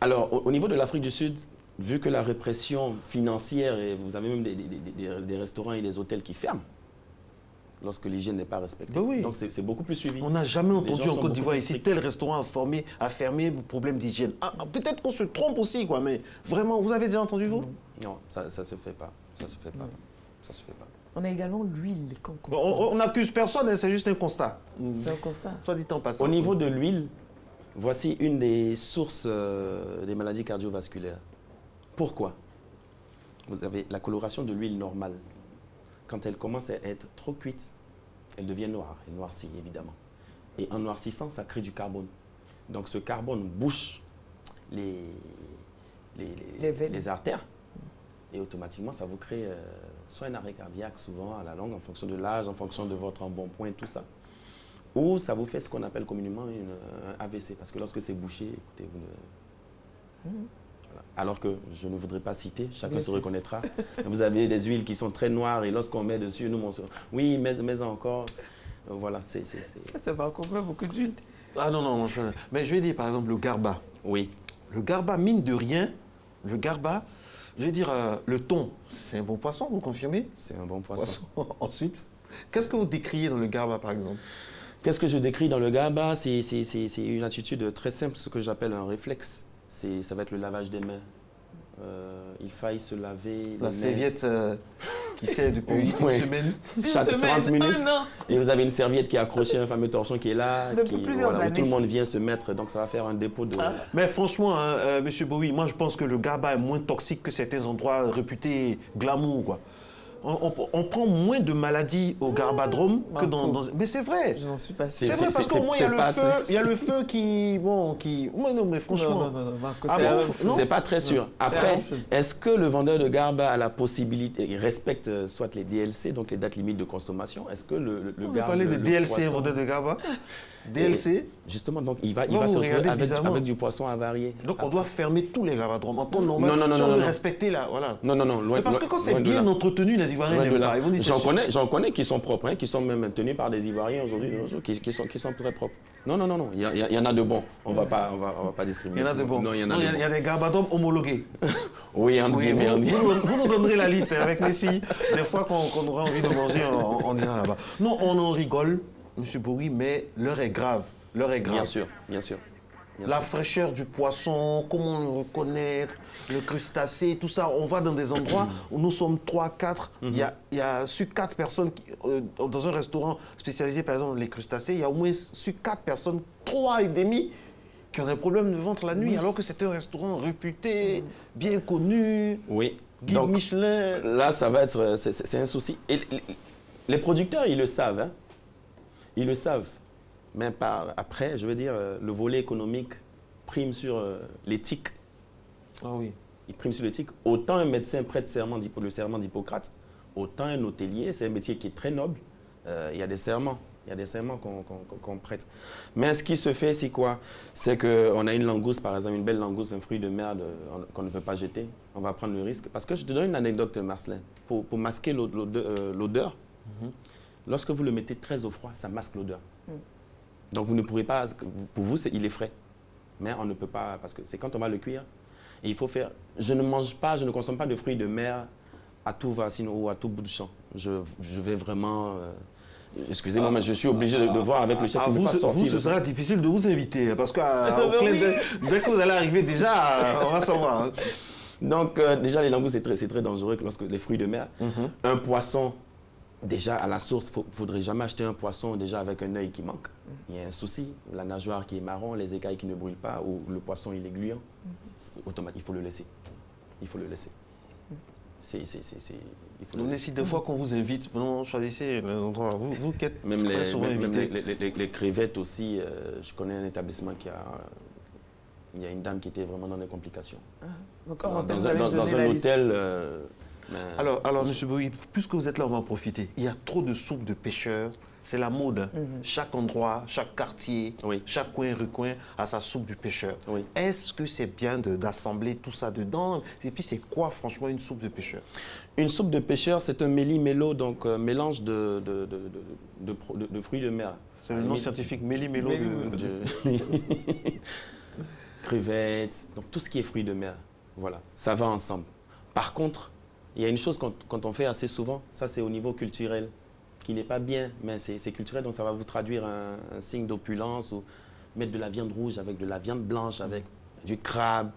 Alors, au niveau de l'Afrique du Sud, vu que la répression financière, et vous avez même des restaurants et des hôtels qui ferment, lorsque l'hygiène n'est pas respectée. Oui. Donc c'est beaucoup plus suivi. On n'a jamais entendu en Côte d'Ivoire ici tel restaurant a fermé pour problème d'hygiène. Peut-être qu'on se trompe aussi, mais vraiment, vous avez déjà entendu vous? Non, ça se fait pas. Ça se fait pas. On a également l'huile qu'on consomme. On n'accuse personne, hein, c'est juste un constat. C'est un constat. Soit dit en passant. Au niveau de l'huile, voici une des sources des maladies cardiovasculaires. Pourquoi? Vous avez la coloration de l'huile normale. Quand elle commence à être trop cuite, elle devient noire, elle noircit évidemment. Et en noircissant, ça crée du carbone. Donc ce carbone bouche les artères et automatiquement ça vous crée soit un arrêt cardiaque souvent à la longue en fonction de l'âge, en fonction de votre embonpoint, tout ça. Ou ça vous fait ce qu'on appelle communément un AVC parce que lorsque c'est bouché, écoutez, vous ne... Voilà. Alors que je ne voudrais pas citer, chacun se reconnaîtra. Vous avez des huiles qui sont très noires et lorsqu'on met dessus, nous on se... Oui, mais encore... Voilà, c'est... Ça va encore beaucoup d'huile. Ah non, mais je vais dire par exemple le garba. Oui. Le garba, mine de rien, le garba, je vais dire le thon, c'est un bon poisson, vous confirmez? C'est un bon poisson. Ensuite, qu'est-ce que vous décriez dans le garba par exemple? Qu'est-ce que je décris dans le garba? C'est une attitude très simple, ce que j'appelle un réflexe. Ça va être le lavage des mains. Il faille se laver la serviette qui sert depuis une semaine. Chaque 30 minutes. Et vous avez une serviette qui est accrochée, un fameux torchon qui est là, où tout le monde vient se mettre. Donc ça va faire un dépôt de... Mais franchement, hein, Monsieur Bowie, moi je pense que le garba est moins toxique que certains endroits réputés glamour, quoi. On prend moins de maladies au garbadrome que dans... Mais c'est vrai. Je n'en suis pas sûr. C'est vrai parce qu'au moins il y a le feu qui... Bon, qui... Non, mais franchement... Non, c'est pas très sûr. Après, est-ce que le vendeur de garba a la possibilité... Il respecte soit les DLC, donc les dates limites de consommation. Est-ce que le garba... Vous parlez de DLC, un vendeur de garba DLC. Justement, donc il va se retrouver avec du poisson avarié. Donc on doit fermer tous les garbadromes en temps normal. Non. Respecter la... Voilà. Non. Mais parce que quand c'est bien entretenu, les Ivoiriens n'aiment pas. J'en connais qui sont propres, hein, qui sont même tenus par des Ivoiriens aujourd'hui, qui sont très propres. Non. Il y en a de bons. On va pas discriminer. Il y en a de bons. Non, il y en a il y a des garbadromes homologués. Oui, vous nous donnerez la liste avec Messi. Des fois qu'on aura envie de manger en Iran là-bas. Non, on en rigole, Monsieur Bowie, mais l'heure est grave. L'heure est grave. Bien sûr. La fraîcheur du poisson, comment le reconnaître, le crustacé, tout ça. On va dans des endroits où nous sommes 3, 4. Il y a sur 4 personnes, dans un restaurant spécialisé par exemple dans les crustacés, il y a au moins sur 4 personnes, 3 et demi, qui ont des problèmes de ventre la nuit, alors que c'est un restaurant réputé, bien connu, guide donc, Michelin. Là, ça va être, c'est un souci. Et les producteurs, ils le savent. Hein. Ils le savent. Mais après, je veux dire, le volet économique prime sur l'éthique. Ah oui. Il prime sur l'éthique. Autant un médecin prête le serment d'Hippocrate, autant un hôtelier, c'est un métier qui est très noble. Il y a des serments. Il y a des serments qu'on prête. Mais ce qui se fait, c'est quoi? C'est qu'on a une langouste, par exemple, une belle langouste, un fruit de mer qu'on ne veut pas jeter. On va prendre le risque. Parce que je te donne une anecdote, Marcelin. Pour masquer l'odeur, lorsque vous le mettez très au froid, ça masque l'odeur. Donc vous ne pourrez pas, pour vous, il est frais. Mais on ne peut pas, parce que c'est quand on va le cuire. Et il faut faire, je ne consomme pas de fruits de mer à tout va, sinon, ou à tout bout de champ. Je vais vraiment... excusez-moi, mais je suis obligé de voir avec le chef. Vous, ce sera difficile de vous inviter, parce que dès que vous allez arriver, déjà, on va savoir. Hein. Donc, déjà, les langoustes, c'est très dangereux lorsque les fruits de mer. Un poisson, déjà, à la source, il ne faudrait jamais acheter un poisson déjà avec un œil qui manque. Il y a un souci. La nageoire qui est marron, les écailles qui ne brûlent pas, ou le poisson, il est gluant. Automatique, il faut le laisser. Il faut le laisser. Vous décidez des fois qu'on vous invite, vous choisissez l'endroit. Vous qui êtes très souvent invité. Les crevettes aussi, je connais un établissement il y a une dame qui était vraiment dans des complications. Dans un hôtel... Alors, M. Bowie, puisque vous êtes là, on va en profiter. Il y a trop de soupes de pêcheurs. C'est la mode. Chaque endroit, chaque quartier, chaque coin-recoin a sa soupe du pêcheur. Est-ce que c'est bien d'assembler tout ça dedans? Et puis, c'est quoi, franchement, une soupe de pêcheur? Une soupe de pêcheur, c'est un méli-mélo, donc mélange de fruits de mer. C'est le nom scientifique, méli-mélo. Crevettes, donc tout ce qui est fruits de mer. Voilà, ça va ensemble. Par contre, il y a une chose quand on fait assez souvent, ça c'est au niveau culturel, qui n'est pas bien, mais c'est culturel, donc ça va vous traduire un signe d'opulence, ou mettre de la viande rouge avec de la viande blanche, avec du crabe.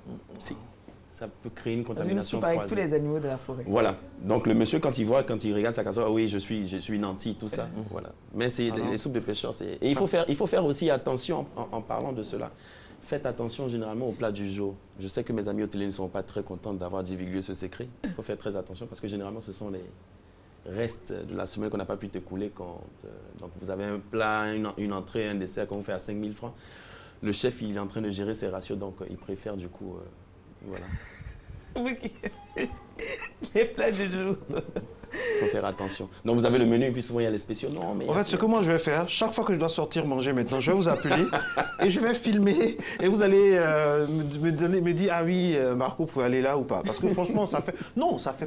ça peut créer une Une contamination soupe avec croisée. tous les animaux de la forêt. Voilà. Donc le monsieur, quand il regarde sa casserole, ah oui, je suis nanti, tout ça. Voilà. Mais c'est les soupes de pêcheurs. Et il faut faire aussi attention en parlant de cela. Faites attention généralement au plat du jour. Je sais que mes amis hôteliers ne sont pas très contents d'avoir divulgué ce secret. Il faut faire très attention parce que généralement ce sont les restes de la semaine qu'on n'a pas pu t'écouler quand donc vous avez un plat, une entrée, un dessert qu'on vous fait à 5 000 francs. Le chef, il est en train de gérer ses ratios, donc il préfère du coup, voilà. Les plats du jour. Il faut faire attention. Donc vous avez le menu et puis souvent il y a les spéciaux. Non, mais en fait, ce que moi je vais faire, chaque fois que je dois sortir manger maintenant, je vais vous appeler et je vais filmer et vous allez me dire, ah oui, Marco, vous pouvez aller là ou pas. Parce que franchement, ça fait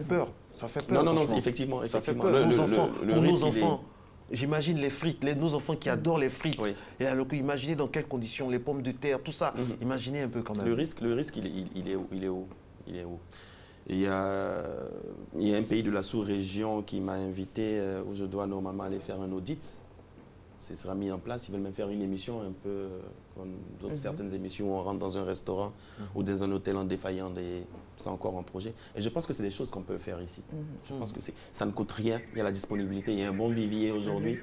peur. Ça fait peur. Non, effectivement. Ça fait peur. Pour nos enfants. J'imagine les frites, nos enfants qui adorent les frites. Oui. Et alors, imaginez dans quelles conditions, les pommes de terre, tout ça. Imaginez un peu quand même. Le risque, il est haut. Il y a un pays de la sous-région qui m'a invité où je dois normalement aller faire un audit. Ce sera mis en place. Ils veulent même faire une émission un peu comme certaines émissions où on rentre dans un restaurant ou dans un hôtel en défaillant. C'est encore en projet. Et je pense que c'est des choses qu'on peut faire ici. Je pense que ça ne coûte rien. Il y a la disponibilité. Il y a un bon vivier aujourd'hui.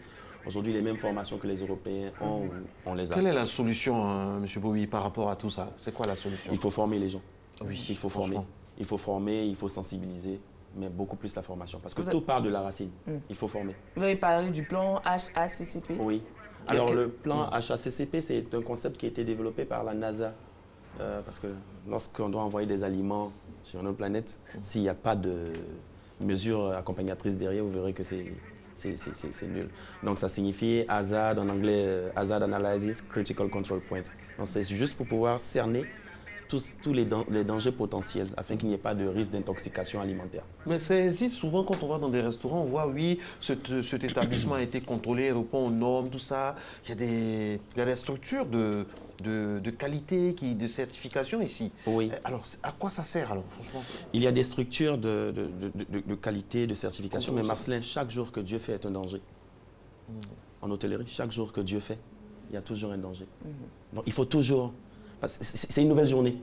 Aujourd'hui, les mêmes formations que les Européens ont, on les a. Quelle est la solution, M. Bowie, par rapport à tout ça? C'est quoi la solution? Il faut former les gens. Oui, il faut former. Il faut former, il faut sensibiliser, mais beaucoup plus la formation. Parce que tout part de la racine. Il faut former. Vous avez parlé du plan HACCP? Oui. Alors, le plan HACCP, c'est un concept qui a été développé par la NASA. Parce que lorsqu'on doit envoyer des aliments sur une autre planète, s'il n'y a pas de mesures accompagnatrices derrière, vous verrez que c'est nul. Donc, ça signifie HAZARD en anglais, Hazard Analysis Critical Control Point. Donc, c'est juste pour pouvoir cerner tous les dangers potentiels afin qu'il n'y ait pas de risque d'intoxication alimentaire. Mais c'est ainsi souvent quand on va dans des restaurants, on voit oui, cet établissement a été contrôlé, répond aux normes, tout ça. Il y a des structures de qualité, de certification ici. Oui. Alors, à quoi ça sert alors, franchement? Il y a des structures de qualité, de certification, mais Marcelin, chaque jour que Dieu fait est un danger. En hôtellerie, chaque jour que Dieu fait, il y a toujours un danger. Donc, il faut toujours... C'est une nouvelle journée.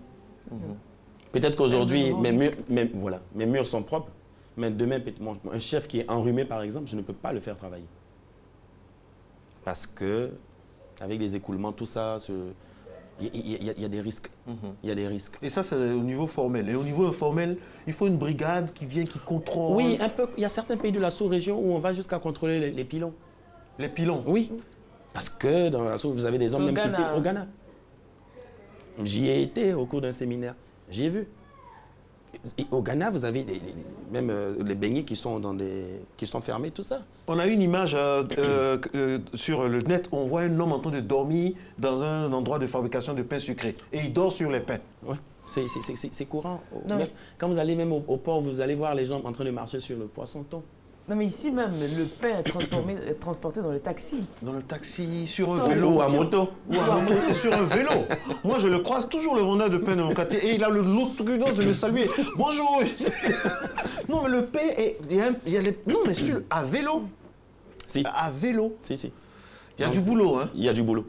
Peut-être qu'aujourd'hui, mes murs sont propres, mais demain, un chef qui est enrhumé, par exemple, je ne peux pas le faire travailler. Parce que, avec les écoulements, tout ça, il y a des risques. Il y a des risques. Et ça, c'est au niveau formel. Et au niveau informel, il faut une brigade qui vient, qui contrôle. Oui, un peu. Il y a certains pays de la sous-région où on va jusqu'à contrôler les pilons. Les pilons? Oui. Parce que dans la sous, vous avez des hommes même qui pilent au Ghana. J'y ai été au cours d'un séminaire. J'y ai vu. Et au Ghana, vous avez même les beignets qui sont fermés, tout ça. On a une image sur le net, on voit un homme en train de dormir dans un endroit de fabrication de pain sucré. Et il dort sur les pains. Oui, c'est courant. Quand vous allez même au port, vous allez voir les gens en train de marcher sur le poisson-thon. Non, mais ici même, le pain est transporté dans le taxi. Dans le taxi, sur un vélo. Ou à moto. Ou à moto, sur un vélo. Moi, je le croise toujours, le vendeur de pain de mon quartier, et il a l'autocuidance de me saluer. Bonjour. Non, mais le pain, non, mais à vélo. Si. À vélo. Si. Il y a du boulot, hein? Il y a du boulot.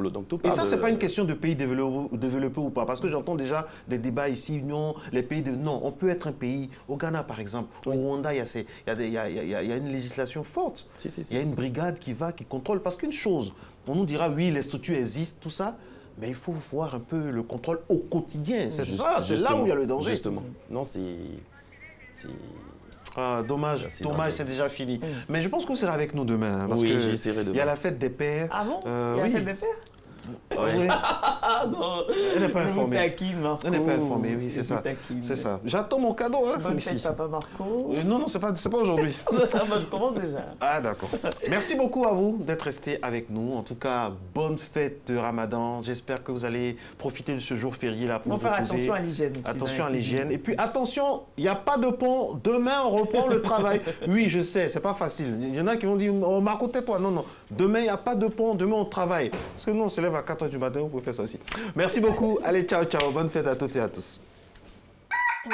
Donc, tout et ça, c'est pas une question de pays développés ou pas. Parce que j'entends déjà des débats ici, non, les pays de... Non, on peut être un pays, au Ghana par exemple, au Rwanda, il y a une législation forte. Il y a une brigade qui contrôle. Parce qu'une chose, on nous dira, oui, les structures existent, tout ça, mais il faut voir un peu le contrôle au quotidien. C'est ça, c'est là où il y a le danger. Justement. Non, c'est... Ah, dommage, c'est déjà fini. Mais je pense qu'on sera avec nous demain. Parce j'essaierai demain. Il y a la fête des pères. Ah bon? Il y a la fête des pères? Oui. Non, elle n'est pas informée. Elle n'est pas informée, oui, c'est ça. C'est ça. J'attends mon cadeau. Bonne fête, papa Marco. Non, c'est pas aujourd'hui. Je commence déjà. Ah, d'accord. Merci beaucoup à vous d'être restés avec nous. En tout cas, bonne fête de Ramadan. J'espère que vous allez profiter de ce jour férié là pour vous faire reposer. Attention à l'hygiène. Attention à l'hygiène. Et puis attention, il n'y a pas de pont. Demain, on reprend le travail. Oui, je sais, c'est pas facile. Il y en a qui vont dire, oh, Marco, tais-toi. Non. Demain, il n'y a pas de pont. Demain, on travaille. Parce que nous, on se lève à 4 h du matin. Vous pouvez faire ça aussi. Merci beaucoup. Allez, ciao. Bonne fête à toutes et à tous.